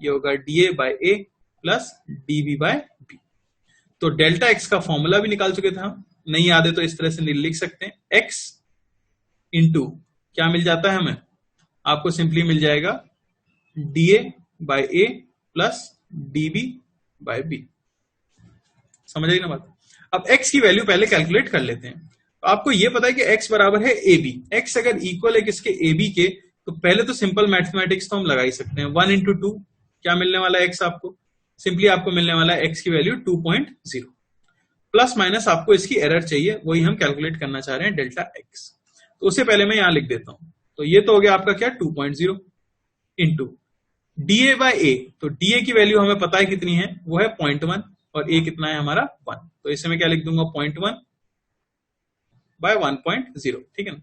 ये होगा da by a plus db by b। तो डेल्टा x का फॉर्मूला भी निकाल चुके थे हम, नहीं याद है तो इस तरह से लिख सकते हैं, x इंटू क्या मिल जाता है हमें, आपको सिंपली मिल जाएगा da by a plus db by b। समझ आई ना बात? अब x की वैल्यू पहले कैलकुलेट कर लेते हैं। तो आपको यह पता है कि x बराबर है ab। x अगर इक्वल है किसके, ab के, तो पहले तो सिंपल मैथमेटिक्स तो हम लगा ही सकते हैं। 1 इंटू 2 क्या मिलने वाला है x आपको, सिंपली आपको मिलने वाला है x की वैल्यू 2.0 प्लस माइनस आपको इसकी एरर चाहिए, वही हम कैलकुलेट करना चाह रहे हैं डेल्टा x। तो उससे पहले मैं यहां लिख देता हूं। तो ये तो हो गया आपका क्या 2.0 इंटू da बाय a। तो da की वैल्यू हमें पता है कितनी है, वो है 0.1 और a कितना है हमारा 1। तो इसे मैं क्या लिख दूंगा 0.1 बाय 1.0, ठीक है ना,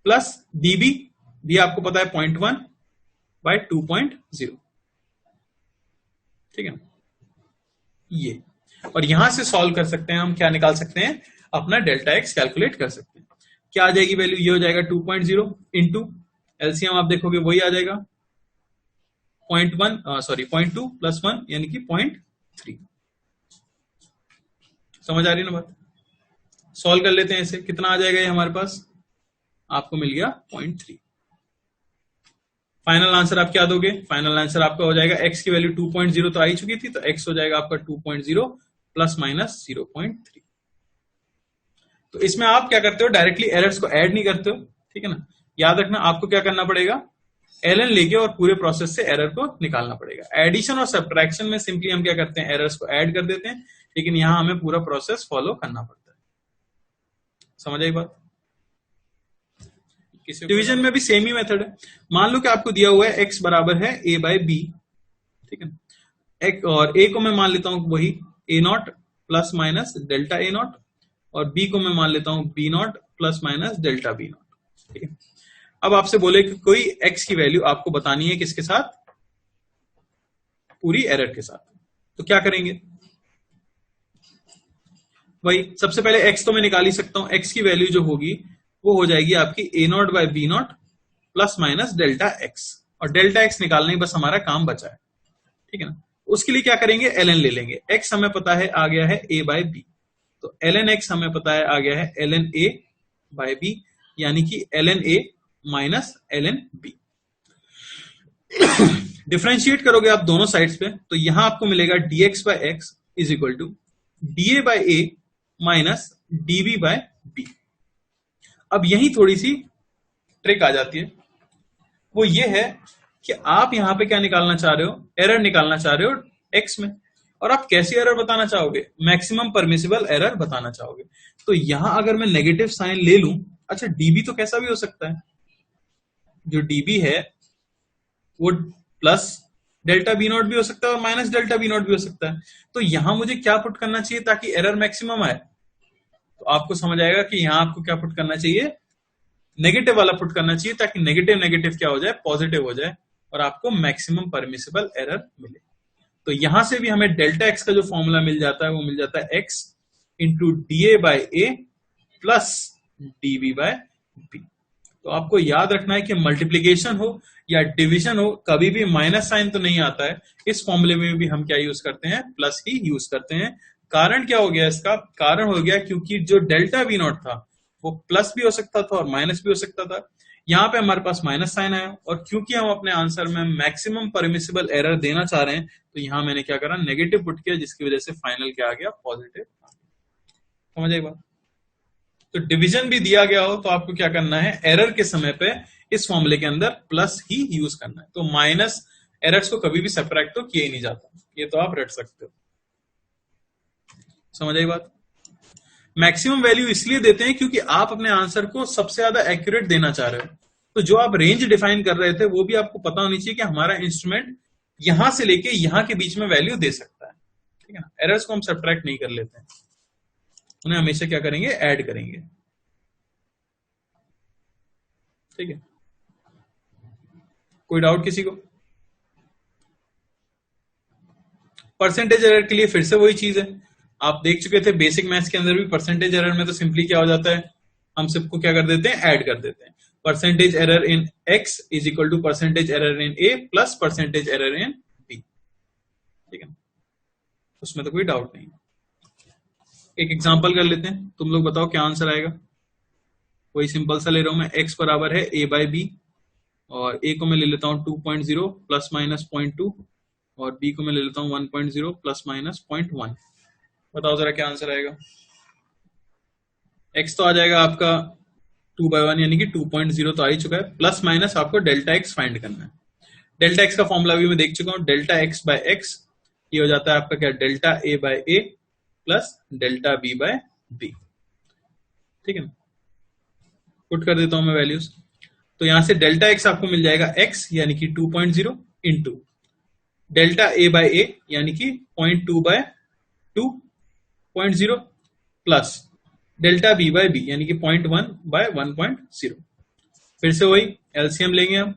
प्लस db भी आपको पता है 0.1 बाय 2.0, ठीक है ना। ये और यहां से सॉल्व कर सकते हैं हम, क्या निकाल सकते हैं, अपना डेल्टा एक्स कैलकुलेट कर सकते हैं। क्या आ जाएगी वैल्यू, ये हो जाएगा 2.0 इंटू एलसीएम आप देखोगे वही आ जाएगा 0.2 प्लस 1 यानी कि 0.3। समझ आ रही है ना बात? सॉल्व कर लेते हैं इसे, कितना आ जाएगा ये हमारे पास, आपको मिल गया 0.3। फाइनल आंसर आप क्या दोगे, फाइनल आंसर आपका हो जाएगा x की वैल्यू 2.0 तो आ ही चुकी थी, तो x हो जाएगा आपका 2.0 प्लस माइनस 0.3। तो इसमें आप क्या करते हो, डायरेक्टली एरर्स को ऐड नहीं करते हो, ठीक है ना। याद रखना आपको क्या करना पड़ेगा, ln लेके और पूरे प्रोसेस से एरर को निकालना पड़ेगा। एडिशन और सब्ट्रैक्शन में सिंपली हम क्या करते हैं, एरर्स को ऐड कर देते हैं, लेकिन यहां हमें पूरा प्रोसेस फॉलो करना पड़ता है। समझ आई बात? डिवीजन में भी सेम ही मेथड है। मान लो कि आपको दिया हुआ है x बराबर है a बाय बी, ठीक है ना, और a को मैं मान लेता हूं वही a not plus minus delta a not और b को मैं मान लेता हूं b not plus minus delta b not, ठीक है। अब आपसे बोले कि कोई x की वैल्यू आपको बतानी है किसके साथ, पूरी एरर के साथ, तो क्या करेंगे, वही सबसे पहले x तो मैं निकाल ही सकता हूं। x की वैल्यू जो होगी वो हो जाएगी आपकी a not by b not plus minus delta x, और डेल्टा x निकालने ही बस हमारा काम बचा है, ठीक है ना। उसके लिए क्या करेंगे, ln ले लेंगे। x हमें पता है आ गया है a बाय बी, तो ln x हमें पता है आ गया है ln a बाय बी, यानी कि ln a minus ln b। Differentiate करोगे आप दोनों साइड्स पे, तो यहां आपको मिलेगा dx by x is equal to da by a minus db by b। अब यही थोड़ी सी ट्रिक आ जाती है, वो ये है कि आप यहां पे क्या निकालना चाह रहे हो, एरर निकालना चाह रहे हो x में, और आप कैसी एरर बताना चाहोगे, मैक्सिमम परमिसिबल एरर बताना चाहोगे। तो यहां अगर मैं नेगेटिव साइन ले लूं, अच्छा db तो कैसा भी हो सकता है, जो db है वो प्लस डेल्टा बी नॉट भी हो सकता है और माइनस डेल्टा बी नॉट भी हो सकता है। तो यहां मुझे क्या पुट करना चाहिए ताकि एरर मैक्सिमम आए, तो आपको समझ आएगा कि यहां आपको क्या पुट करना चाहिए, नेगेटिव वाला पुट करना चाहिए, ताकि नेगेटिव नेगेटिव क्या हो जाए, पॉजिटिव हो जाए और आपको मैक्सिमम परमिसिबल एरर मिले। तो यहां से भी हमें डेल्टा एक्स का जो फॉर्मूला मिल जाता है वो मिल जाता है x into d a by a plus d b by b. तो आपको याद रखना है कि मल्टीप्लीकेशन हो या डिवीजन हो, कभी भी माइनस साइन तो नहीं आता है। इस फॉर्मूले में भी हम क्या यूज करते हैं, प्लस ही यूज करते हैं। कारण क्या हो गया इसका, कारण हो गया क्योंकि जो डेल्टा वी नॉट था वो प्लस भी हो सकता था और माइनस भी हो सकता था। यहाँ पे हमारे पास माइनस साइन आया, और क्योंकि हम अपने आंसर में मैक्सिमम परमिसिबल एरर देना चाह रहे हैं, तो यहां मैंने क्या करा, नेगेटिव पुट किया, जिसकी वजह से फाइनल क्या आ गया, पॉजिटिव। समझ आई बात? तो डिवीजन भी दिया गया हो तो आपको क्या करना है, एरर के समय पे इस फॉर्मूले के अंदर प्लस ही यूज करना है। तो माइनस एरर्स को कभी भी सब्ट्रैक्ट तो किया ही नहीं जाता, ये तो आप रट सकते हो। समझ आई बात? मैक्सिमम वैल्यू इसलिए देते हैं क्योंकि आप अपने आंसर को सबसे ज्यादा एक्यूरेट देना चाह रहे हो। तो जो आप रेंज डिफाइन कर रहे थे वो भी आपको पता होनी चाहिए कि हमारा इंस्ट्रूमेंट यहां से लेके यहां के बीच में वैल्यू दे सकता है, ठीक है ना। एरर्स को हम सब्ट्रैक्ट नहीं कर लेते हैं, उन्हें हमेशा क्या करेंगे, ऐड करेंगे, ठीक है। कोई डाउट किसी को? परसेंटेज एरर के लिए फिर से वही चीज है, आप देख चुके थे बेसिक मैथ्स के अंदर भी। परसेंटेज एरर में तो सिंपली क्या हो जाता है, हम सबको क्या कर देते हैं, ऐड कर देते हैं। Percentage error in x is equal to percentage error in a plus percentage error in b, ठीक है, उसमें तो कोई डाउट नहीं। एक एग्जांपल कर लेते हैं, तुम लोग बताओ क्या आंसर आएगा। वही सिंपल सा ले रहा हूं मैं, x बराबर है a बाई बी, और a को मैं ले लेता हूं 2.0 प्लस माइनस 0.2, और b को मैं ले लेता हूं 1.0 प्लस माइनस 0.1। बताओ जरा क्या आंसर आएगा। x तो आ जाएगा आपका 2/1 यानी कि 2.0 तो आ ही चुका है, प्लस माइनस आपको डेल्टा x फाइंड करना है। डेल्टा x का फॉर्मूला भी मैं देख चुका हूं, डेल्टा x बाय x ये हो जाता है आपका क्या, delta a by a plus delta b by b, ठीक है ना। पुट कर देता हूं मैं वैल्यूज, तो यहां से डेल्टा x आपको मिल जाएगा x यानी कि 2.0 into delta a by a यानी कि 0.2 by 2.0 plus delta b by b यानी कि 0.1 बाय 1.0। फिर से वही एलसीएम लेंगे हम,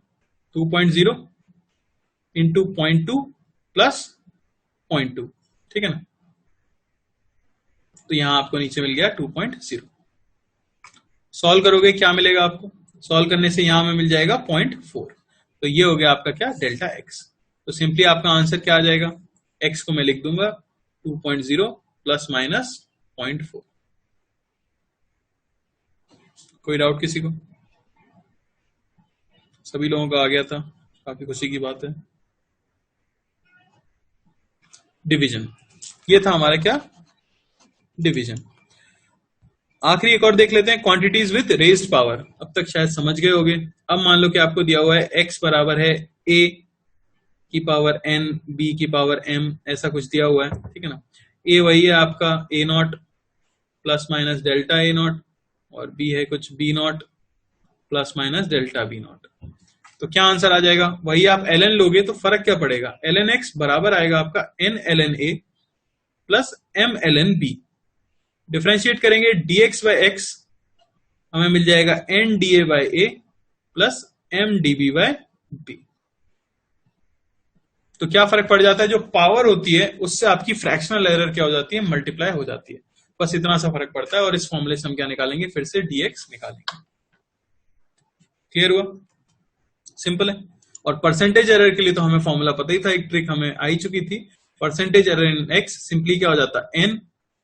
2.0 इंटू 0.2 प्लस 0.2, ठीक है ना। तो यहां आपको नीचे मिल गया 2.0। सॉल्व करोगे क्या मिलेगा आपको, सॉल्व करने से यहां में मिल जाएगा 0.4। तो ये हो गया आपका क्या, डेल्टा x। तो सिंपली आपका आंसर क्या आ जाएगा, x को मैं लिख दूंगा 2.0 प्लस माइनस 0.4। कोई डाउट किसी को? सभी लोगों का आ गया था, काफी खुशी की बात है। डिवीजन, ये था हमारा क्या, डिवीजन। आखिरी एक और देख लेते हैं, क्वांटिटीज विद रेज्ड पावर। अब तक शायद समझ गए होंगे। अब मान लो कि आपको दिया हुआ है x बराबर है a की पावर n, b की पावर m, ऐसा कुछ दिया हुआ है, ठीक है ना। a वही है आपका a not plus minus delta a not, और b है कुछ b not plus minus delta b not. तो क्या आंसर आ जाएगा, वही आप ln लोगे तो फर्क क्या पड़ेगा, ln x बराबर आएगा आपका n ln a plus m ln b। Differentiate करेंगे dx बाय x, हमें मिल जाएगा n dA by a plus m dB by b। तो क्या फर्क पड़ जाता है, जो पावर होती है उससे आपकी फ्रैक्शनल एरर क्या हो जाती है, मल्टीप्लाई हो जाती है। बस इतना सा फर्क पड़ता है, और इस फॉर्मूले से हम क्या निकालेंगे, फिर से dx निकालेंगे। क्लियर हुआ, सिंपल है। और परसेंटेज एरर के लिए तो हमें फॉर्मूला पता ही था, एक ट्रिक हमें आई चुकी थी। Percentage error in x simply क्या हो जाता है, n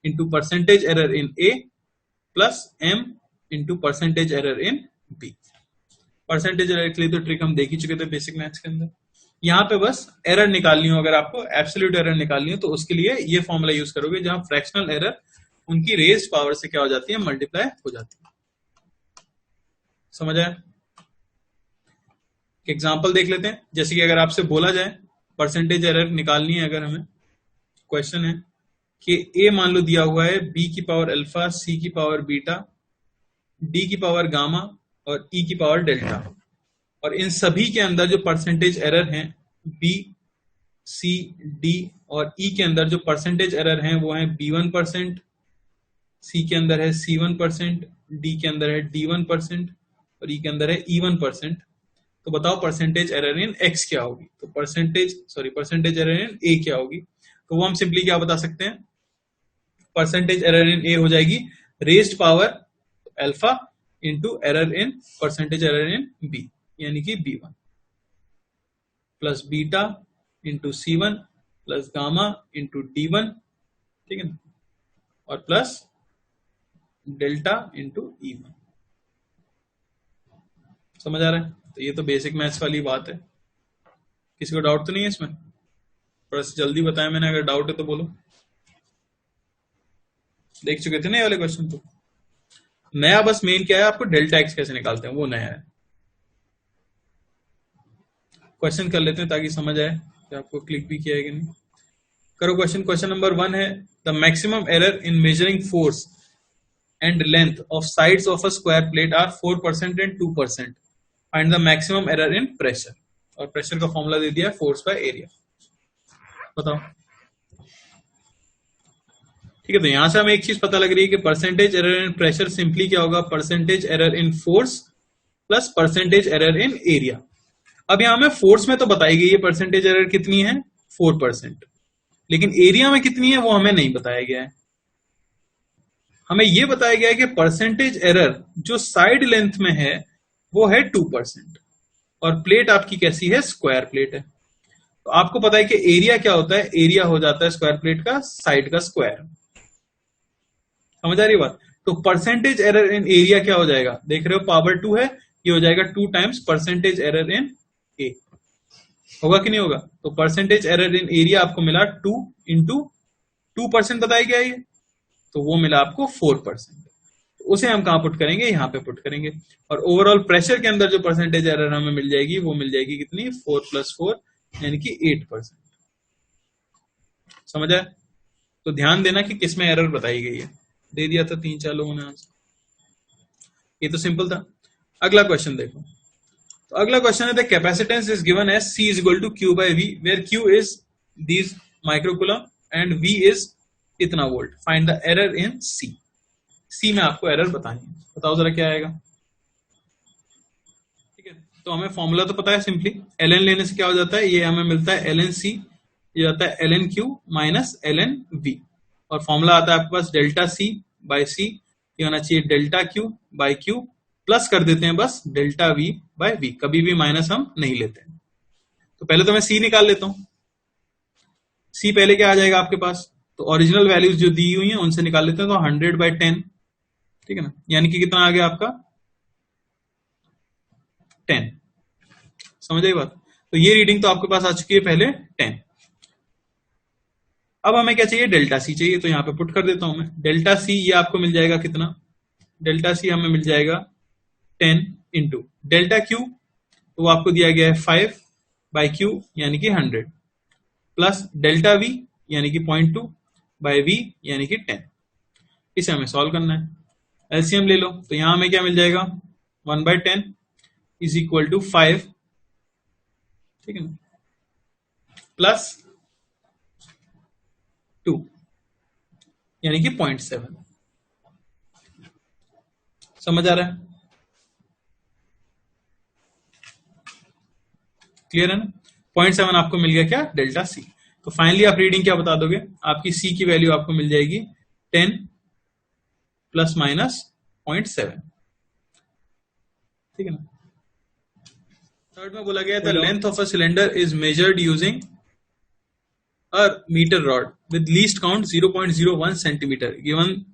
into percentage error in a plus m into percentage error in b। Percentage error के लिए तो ट्रिक हम देख ही चुके थे बेसिक मैथ्स के अंदर। यहां पे बस एरर निकालनी हो, अगर आपको एब्सोल्यूट एरर निकालनी हो तो उसके लिए ये फॉर्मूला यूज करोगे, जहां फ्रैक्शनल एरर उनकी रेज पावर से क्या हो जाती है, मल्टीप्लाई हो जाती है। समझ आया? एग्जाम्पल देख लेते हैं। जैसे कि अगर आपसे बोला जाए परसेंटेज एरर निकालनी है, अगर हमें क्वेश्चन है कि a मान लो दिया हुआ है b की पावर अल्फा, c की पावर बीटा, d की पावर गामा और e की पावर डेल्टा, और इन सभी के अंदर जो परसेंटेज एरर हैं b, c, d और e के अंदर जो परसेंटेज एरर हैं वो है b1%, c के अंदर है c1%, d के अंदर है d1% और e के अंदर है e1%। तो बताओ परसेंटेज एरर इन x क्या होगी, तो परसेंटेज एरर इन a क्या होगी। तो वो हम सिंपली क्या बता सकते हैं, परसेंटेज एरर इन a हो जाएगी raised power alpha into error in percentage error in b यानी कि b1 plus beta into c1 plus gamma into d1, ठीक है ना, और प्लस डेल्टा इंटू e1। समझ आ रहा है? तो ये तो बेसिक मैथ्स वाली बात है। किसी को डाउट तो नहीं है इसमें? बस जल्दी बताया मैंने, अगर डाउट है तो बोलो। देख चुके थे ना ये वाले क्वेश्चन तो। नया बस मेन क्या है, आपको डेल्टा एक्स कैसे निकालते हैं वो नया है। क्वेश्चन कर लेते हैं ताकि समझ आए कि आपको क्लिक भी किया है कि नहीं। करो क्वेश्चन। क्वेश्चन नंबर 1 है the maximum error in measuring force and length of sides of a square plate are 4% and 2%. Find the maximum error in pressure. और प्रेशर का फॉर्मूला दे दिया फोर्स बाय एरिया. बताओ. ठीक है, तो यहां से हमें एक चीज पता लग रही है कि परसेंटेज एरर इन प्रेशर सिंपली क्या होगा, percentage error in force plus percentage error in area. अब यहां में फोर्स में तो बताई गई है परसेंटेज एरर कितनी है 4%, लेकिन एरिया में कितनी है वो हमें नहीं बताया गया है. हमें यह बताया गया है कि परसेंटेज एरर जो साइड लेंथ में है वो है 2%, और प्लेट आपकी कैसी है, स्क्वायर प्लेट है. तो आपको पता है कि एरिया क्या होता है, एरिया हो जाता है स्क्वायर प्लेट का साइड का स्क्वायर. समझ आ रही बात. तो परसेंटेज एरर इन एरिया क्या हो जाएगा, देख रहे हो पावर 2 है, ये हो जाएगा 2 टाइम्स परसेंटेज एरर इन ए. होगा कि नहीं होगा. तो परसेंटेज एरर इन एरिया आपको मिला 2 इंटू 2% बताया गया ये, तो वो मिला आपको 4%. तो उसे हम कहां पुट करेंगे, यहां पे पुट करेंगे. और ओवरऑल प्रेशर के अंदर जो परसेंटेज एरर हमें मिल जाएगी वो मिल जाएगी कितनी, 4 + 4 यानी कि 8%. समझ आया. तो ध्यान देना कि किसमें एरर बताई गई है. दे दिया था 3-4 लोगों ने आंसर. ये तो सिंपल था. अगला क्वेश्चन देखो. तो अगला क्वेश्चन है the capacitance is given as C = Q/V where Q is these microcoulomb and V is इतना volt. Find the error in C. C में आपको एरर बतानी है. बताओ जरा क्या आएगा. ठीक है, तो हमें फॉर्मूला तो पता है, सिंपली ln लेने से क्या हो जाता है, ये हमें मिलता है ln C, ये जाता है ln Q minus ln V, और फॉर्मूला आता है आपके पास डेल्टा C बाय C, ये होना चाहिए delta Q by Q, plus कर देते हैं बस डेल्टा V बाय V, कभी भी माइनस हम नहीं लेते हैं. तो पहले तो मैं C निकाल लेता हूं. C पहले क्या आ जाएगा आपके पास, तो ओरिजिनल वैल्यूज जो दी हुई हैं उनसे निकाल लेते हैं. तो 100/10, ठीक है ना, यानी कि कितना आ गया आपका 10. समझ आई बात. तो ये रीडिंग तो आपके पास आ चुकी है पहले 10. अब हमें क्या चाहिए, डेल्टा सी चाहिए. तो यहां पे पुट कर देता हूं मैं डेल्टा सी. ये आपको मिल जाएगा कितना, डेल्टा सी हमें मिल जाएगा 10 इंटू डेल्टा क्यू, तो वो आपको दिया गया है 5/Q यानी कि 100, प्लस डेल्टा वी यानी कि 0.2 बाय V यानी कि 10. इसे हमें सॉल्व करना है. एलसीएम ले लो. तो यहां हमें क्या मिल जाएगा, 1/10 इज इक्वल टू 5, ठीक है ना, प्लस 2 यानी कि 0.7. समझ आ रहा है, क्लियर है ना. 0.7 आपको मिल गया क्या, डेल्टा सी. तो फाइनली आप रीडिंग क्या बता दोगे, आपकी सी की वैल्यू आपको मिल जाएगी 10 प्लस माइनस 0.7. ठीक है ना. थर्ड में बोला गया the length of a cylinder is measured using a metre rod with least count 0.01 centimetre. Given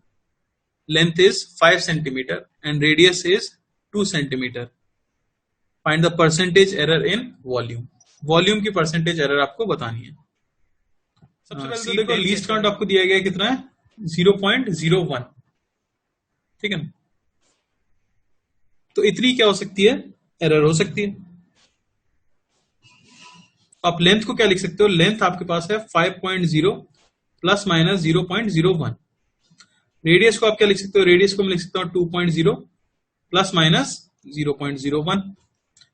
length is 5 centimetre and radius is 2 centimetre. Find the percentage error in volume. Volume की percentage error आपको बतानी है. सबसे पहले तो देखो least count आपको दिया गया है कितना है, 0.01. ठीक है ना. तो इतनी क्या हो सकती है, एरर हो सकती है. आप लेंथ को क्या लिख सकते हो, लेंथ आपके पास है 5.0 प्लस माइनस 0.01. रेडियस को आप क्या लिख सकते हो, रेडियस को मैं लिख सकता हूं 2.0 प्लस माइनस 0.01,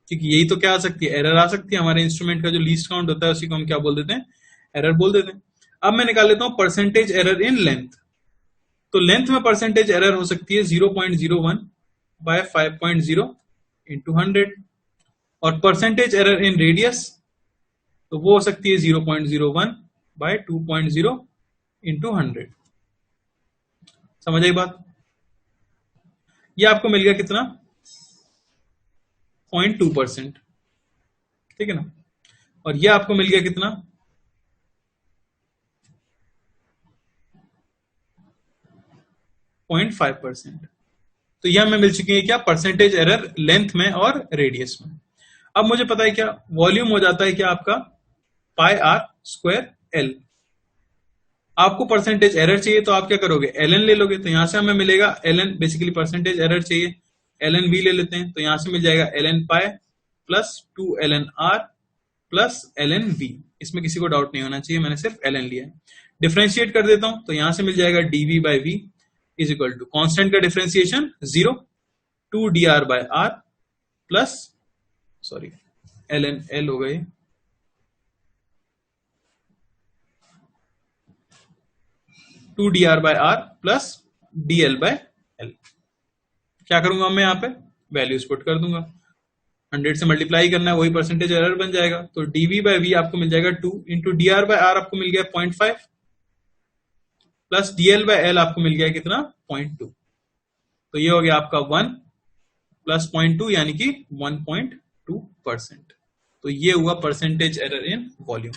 क्योंकि यही तो क्या आ सकती है, एरर आ सकती है. हमारे इंस्ट्रूमेंट का जो लीस्ट काउंट होता है उसी को हम क्या बोल देते हैं, एरर बोल देते हैं. अब मैं निकाल लेता हूं परसेंटेज एरर इन लेंथ. तो लेंथ में परसेंटेज एरर हो सकती है 0.01 बाय 5.0 इंटू 100, और परसेंटेज एरर इन रेडियस तो वो हो सकती है 0.01 बाय 2.0 इंटू 100. समझ आई बात. ये आपको मिल गया कितना, 0.2%. ठीक है ना. और ये आपको मिल गया कितना, 0.5%. तो यह हमें मिल चुकी है क्या, परसेंटेज एरर लेंथ में और रेडियस में. अब मुझे पता है क्या, वॉल्यूम हो जाता है क्या आपका πr²L. आपको परसेंटेज एरर चाहिए तो आप क्या करोगे, ln ले लोगे. तो यहां से हमें मिलेगा ln, बेसिकली परसेंटेज एरर चाहिए, ln v ले लेते हैं. तो यहां से मिल जाएगा ln π plus 2ln r plus ln v. इसमें किसी को डाउट नहीं होना चाहिए, मैंने सिर्फ ln लिया है. डिफरेंशिएट कर देता हूं. तो यहां से मिल जाएगा dv by v, is equal to constant का differentiation 0 2 dr by r plus sorry L हो गए 2 dr by r plus dl by l। क्या करूंगा मैं यहाँ पे वैल्यूज पुट कर दूंगा, 100 से मल्टीप्लाई करना है, वही परसेंटेज एरर बन जाएगा। तो dv by v आपको मिल जाएगा 2 इंटू dr by r आपको मिल गया 0.5 प्लस dl by l आपको मिल गया कितना 0.2। तो ये हो गया आपका 1 प्लस 0.2 यानी कि 1.2%। तो ये हुआ परसेंटेज एरर इन वॉल्यूम।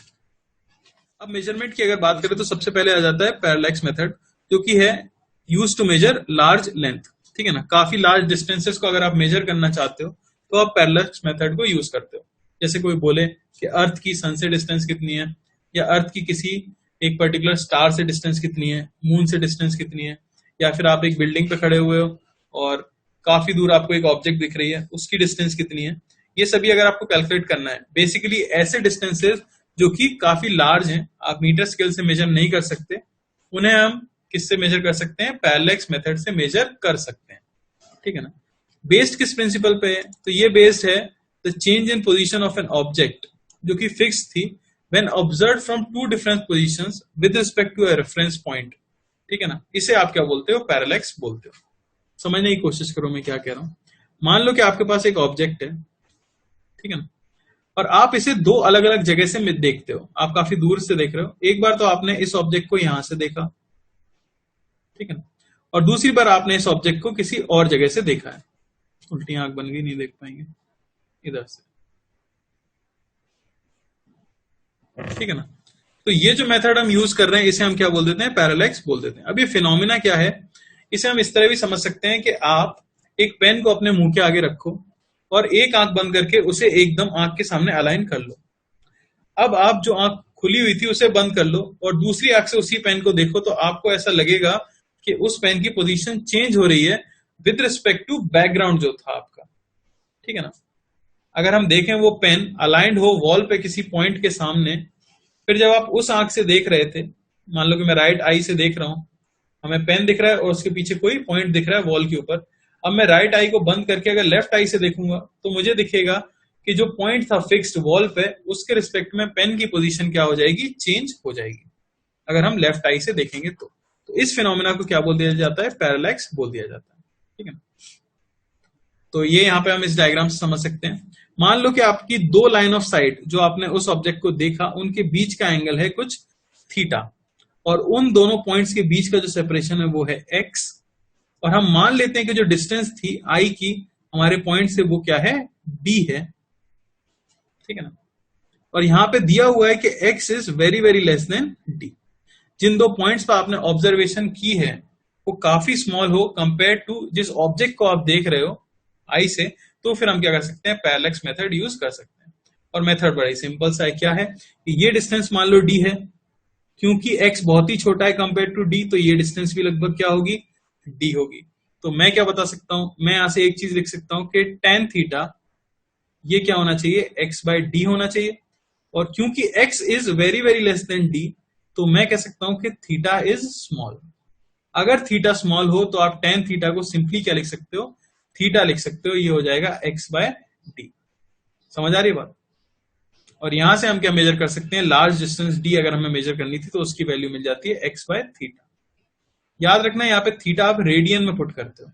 अब मेजरमेंट की अगर बात करें तो सबसे पहले आ जाता है पैरेलैक्स मेथड, जो कि है use to measure large length. ठीक है ना, काफी लार्ज डिस्टेंसेस को अगर आप मेजर करना चाहते हो तो आप पैरेलैक्स मेथड को यूज करते हो। जैसे कोई बोले कि अर्थ की सन से डिस्टेंस कितनी है, या अर्थ की किसी एक पर्टिकुलर स्टार से डिस्टेंस कितनी है, मून से डिस्टेंस कितनी है, या फिर आप एक बिल्डिंग पे खड़े हुए हो और काफी दूर आपको एक ऑब्जेक्ट दिख रही है, उसकी डिस्टेंस कितनी है, ये सभी अगर आपको कैलकुलेट करना है। बेसिकली ऐसे डिस्टेंसेस जो कि काफी लार्ज हैं, आप मीटर स्केल से मेजर नहीं कर सकते, उन्हें हम किससे मेजर कर सकते हैं, पैरेलैक्स मेथड से मेजर कर सकते हैं। ठीक है ना। बेस्ड किस प्रिंसिपल पे है, तो ये बेस्ड है the change in position of an object जो कि फिक्स थी when observed from two different positions with respect to a reference point. ठीक है ना, इसे आप क्या बोलते हो, पैरेलैक्स बोलते हो। समझने की कोशिश करो मैं क्या कह रहा हूं। मान लो कि आपके पास एक ऑब्जेक्ट है, ठीक है ना, और आप इसे दो अलग अलग जगह से देखते हो, आप काफी दूर से देख रहे हो। एक बार तो आपने इस ऑब्जेक्ट को यहां से देखा, ठीक है ना, और दूसरी बार आपने इस ऑब्जेक्ट को किसी और जगह से देखा है। उल्टी आंख बन गई, नहीं देख पाएंगे इधर से, ठीक है ना। तो ये जो मेथड हम यूज कर रहे हैं इसे हम क्या बोल देते हैं, पैरेलैक्स बोल देते हैं। अब ये फिनोमिना क्या है, इसे हम इस तरह भी समझ सकते हैं कि आप एक पेन को अपने मुंह के आगे रखो और एक आंख बंद करके उसे एकदम आंख के सामने अलाइन कर लो। अब आप जो आंख खुली हुई थी उसे बंद कर लो और दूसरी आंख से उसी पेन को देखो, तो आपको ऐसा लगेगा कि उस पेन की पोजीशन चेंज हो रही है विद रिस्पेक्ट टू बैकग्राउंड जो था आपका। ठीक है ना। अगर हम देखें वो पेन अलाइंड हो वॉल पे किसी पॉइंट के सामने, फिर जब आप उस आंख से देख रहे थे, मान लो कि मैं राइट आई से देख रहा हूं, हमें पेन दिख रहा है और उसके पीछे कोई पॉइंट दिख रहा है वॉल के ऊपर। अब मैं राइट आई को बंद करके अगर लेफ्ट आई से देखूंगा तो मुझे दिखेगा कि जो पॉइंट था फिक्स्ड वॉल पे, उसके रिस्पेक्ट में पेन की पोजीशन क्या हो जाएगी, चेंज हो जाएगी, अगर हम लेफ्ट आई से देखेंगे तो इस फिनोमिना को क्या बोल दिया जाता है, पैरेलैक्स बोल दिया जाता है। ठीक है। तो ये यहां पे हम इस डायग्राम से समझ सकते हैं। मान लो कि आपकी दो लाइन ऑफ साइट जो आपने उस ऑब्जेक्ट को देखा, उनके बीच का एंगल है कुछ थीटा, और उन दोनों पॉइंट्स के बीच का जो सेपरेशन है वो है एक्स, और हम मान लेते हैं कि जो डिस्टेंस थी आई की हमारे पॉइंट से वो क्या है, डी है। ठीक है ना। और यहां पे दिया हुआ है कि x is very very less than d। जिन दो पॉइंट्स पर आपने ऑब्जर्वेशन की है वो काफी स्मॉल हो कंपेयर टू जिस ऑब्जेक्ट को आप देख रहे हो आई से, तो फिर हम क्या कर सकते हैं, पैरेलैक्स मेथड यूज कर सकते हैं। और मेथड बड़ा ही सिंपल सा है, क्या है कि ये डिस्टेंस मान लो d है, क्योंकि x बहुत ही छोटा है कंपेयर टू d, तो ये डिस्टेंस भी लगभग क्या होगी, d होगी। तो मैं क्या बता सकता हूं, मैं यहां से एक चीज लिख सकता हूं कि tan थीटा ये क्या होना चाहिए, x बाय डी होना चाहिए। और क्योंकि x is very very less than d, तो मैं कह सकता हूं कि थीटा इज स्मॉल। अगर थीटा स्मॉल हो तो आप tan थीटा को सिंपली क्या लिख सकते हो, थीटा लिख सकते हो, ये हो जाएगा x बाय डी। समझ आ रही बात। और यहां से हम क्या मेजर कर सकते हैं, लार्ज डिस्टेंस d अगर हमें मेजर करनी थी तो उसकी वैल्यू मिल जाती है x बाय थीटा। याद रखना यहाँ पे थीटा आप रेडियन में पुट करते हो।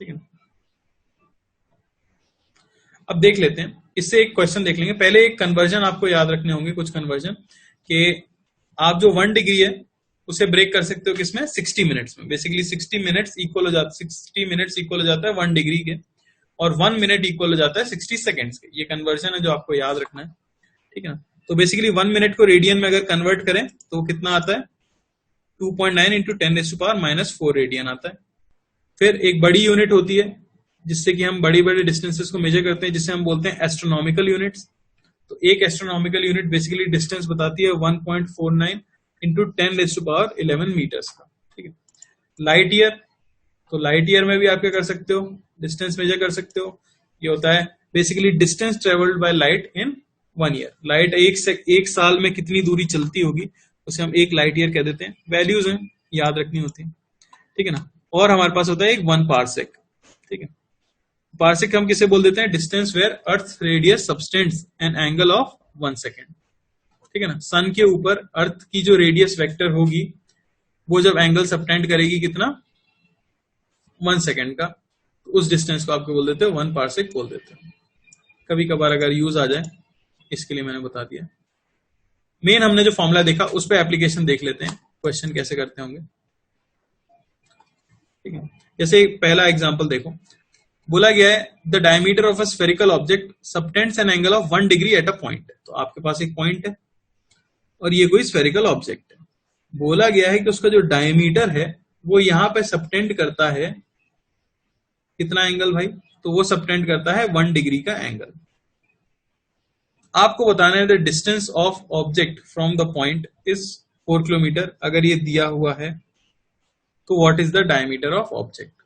ठीक है। अब देख लेते हैं, इससे एक क्वेश्चन देख लेंगे। पहले एक कन्वर्जन आपको याद रखने होंगे, कुछ कन्वर्जन, कि आप जो 1 डिग्री है उसे ब्रेक कर सकते हो किसमें, 60 मिनट्स में। बेसिकली 60 मिनट्स इक्वल हो जाता है 1 डिग्री के, और 1 मिनट इक्वल हो जाता है 60 सेकेंड्स के। ये कन्वर्जन है जो आपको याद रखना है। ठीक है ना। तो बेसिकली 1 मिनट को रेडियन में अगर कन्वर्ट करें तो कितना आता है, 2.9 इंटू 10⁻⁻4 रेडियन आता है। फिर एक बड़ी यूनिट होती है जिससे कि हम बड़ी बड़ी डिस्टेंसेस को मेजर करते हैं, जिसे हम बोलते हैं एस्ट्रोनॉमिकल यूनिट्स। तो एक एस्ट्रोनॉमिकल यूनिट बेसिकली डिस्टेंस बताती है 1.49 इंटू 10⁻11 मीटर्स का। ठीक है। लाइट ईयर, तो लाइट ईयर में भी आप क्या कर सकते हो, डिस्टेंस मेजर कर सकते हो। ये होता है basically distance travelled by light in 1 year. Light एक साल में कितनी दूरी चलती होगी उसे हम 1 लाइट ईयर कह देते हैं। वैल्यूज हैं याद रखनी होती है, ठीक है ना। और हमारे पास होता है एक 1 पार्सेक, ठीक है। पार्सेक हम किसे बोल देते हैं, distance where earth radius subtends an angle of 1 second, ठीक है ना। सन के ऊपर अर्थ की जो रेडियस वेक्टर होगी वो जब एंगल सबटेंड करेगी कितना, 1 सेकेंड का, तो उस डिस्टेंस को आपको बोल देते हो 1 पार्सेक बोल देते हैं। कभी कभार अगर यूज आ जाए, इसके लिए मैंने बता दिया। मेन हमने जो फॉर्मूला देखा उस पर एप्लीकेशन देख लेते हैं, क्वेश्चन कैसे करते होंगे, ठीक है। जैसे पहला एग्जांपल देखो, बोला गया है the diameter of a spherical object subtends an angle of 1 degree at a point. तो आपके पास एक पॉइंट है और ये कोई स्फेरिकल ऑब्जेक्ट है। बोला गया है कि उसका जो डायमीटर है वो यहां पे सबटेंड करता है कितना एंगल भाई, तो वो सबटेंड करता है 1 डिग्री का एंगल। आपको बताना है the distance of object from the point is 4 kilometre. अगर ये दिया हुआ है तो what is the diameter of object.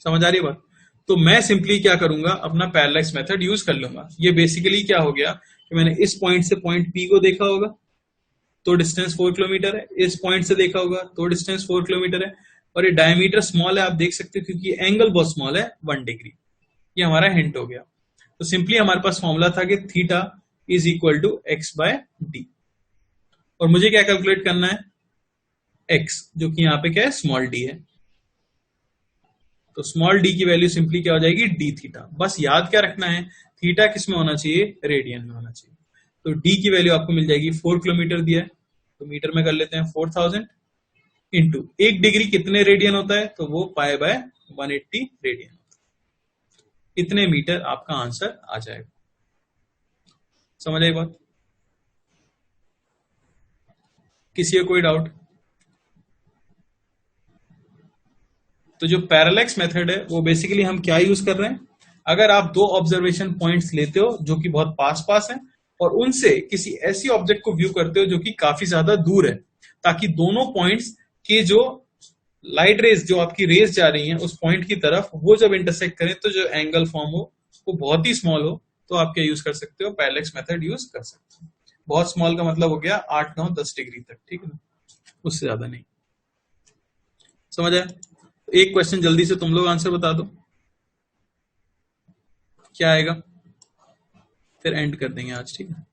समझ आ रही है बात। तो मैं सिंपली क्या करूंगा, अपना पैरेलैक्स मेथड यूज कर लूंगा। ये बेसिकली क्या हो गया कि मैंने इस पॉइंट से पॉइंट पी को देखा होगा तो डिस्टेंस 4 किलोमीटर है, इस पॉइंट से देखा होगा तो डिस्टेंस 4 किलोमीटर है, और ये डायमीटर स्मॉल है आप देख सकते हो क्योंकि एंगल बहुत स्मॉल है 1 डिग्री। ये हमारा हिंट हो गया। तो सिंपली हमारे पास फॉर्मूला था कि theta is equal to x by d, और मुझे क्या कैलकुलेट करना है, एक्स, जो कि यहाँ पे क्या है, स्मॉल डी है। तो स्मॉल डी की वैल्यू सिंपली क्या हो जाएगी, डी थीटा। बस याद क्या रखना है, थीटा किस में होना चाहिए, रेडियन में होना चाहिए। तो डी की वैल्यू आपको मिल जाएगी, 4 किलोमीटर दिया है तो मीटर में कर लेते हैं 4000 इंटू 1 डिग्री कितने रेडियन होता है, तो वो पाई बाय 180 रेडियन। इतने मीटर आपका आंसर आ जाएगा। समझ आई बात, किसी को कोई डाउट। तो जो पैरेलैक्स मेथड है वो बेसिकली हम क्या यूज कर रहे हैं, अगर आप दो ऑब्जर्वेशन पॉइंट्स लेते हो जो कि बहुत पास पास हैं और उनसे किसी ऐसी ऑब्जेक्ट को व्यू करते हो जो कि काफी ज्यादा दूर है, ताकि दोनों पॉइंट्स के जो लाइट रेज, जो आपकी रेज जा रही हैं उस पॉइंट की तरफ, वो जब इंटरसेक्ट करें तो जो एंगल फॉर्म हो वो बहुत ही स्मॉल हो, तो आप क्या यूज कर सकते हो, पैरेलैक्स मेथड यूज कर सकते हो। बहुत स्मॉल का मतलब हो गया 8, 9, 10 डिग्री तक, ठीक है ना, उससे ज्यादा नहीं। समझ आया। एक क्वेश्चन जल्दी से तुम लोग आंसर बता दो, क्या आएगा, फिर एंड कर देंगे आज, ठीक है।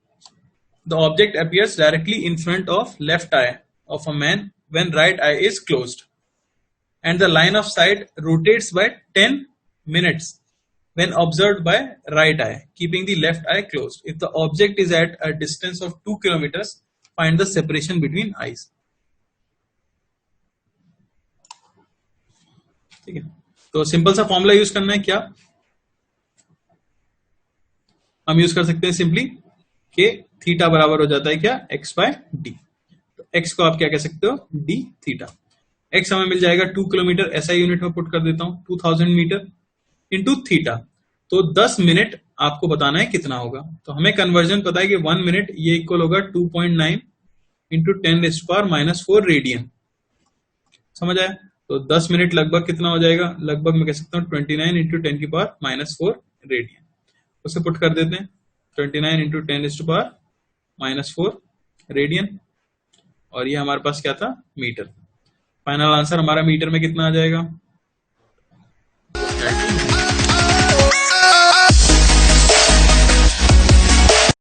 The object appears directly in front of left eye of a man when right eye is closed and the line of sight rotates by 10 minutes when observed by right eye keeping the left eye closed. If the object is at a distance of 2 kilometers, find the separation between eyes. ठीक है, तो simple सा formula use करना है, क्या हम use कर सकते हैं सिंपली कि थीटा बराबर हो जाता है क्या, एक्स बाय डी। तो एक्स को आप क्या कह सकते हो, डी थीटा। एक्स हमें मिल जाएगा 2 किलोमीटर, ऐसा यूनिट में पुट कर देता हूं, 2000 मीटर इंटू थीटा। तो 10 मिनट आपको बताना है कितना होगा। तो हमें कन्वर्जन पता है कि 1 मिनट ये इक्वल होगा 2.9 इंटू 10⁻⁴ रेडियन। समझ आया। तो 10 मिनट लगभग कितना हो जाएगा, लगभग मैं कह सकता हूँ 29 इंटू 10⁻⁴ रेडियन। उसे पुट कर देते हैं 29 इंटू 10⁻⁴ रेडियन, और ये हमारे पास क्या था, मीटर। फाइनल आंसर हमारा मीटर में कितना आ जाएगा,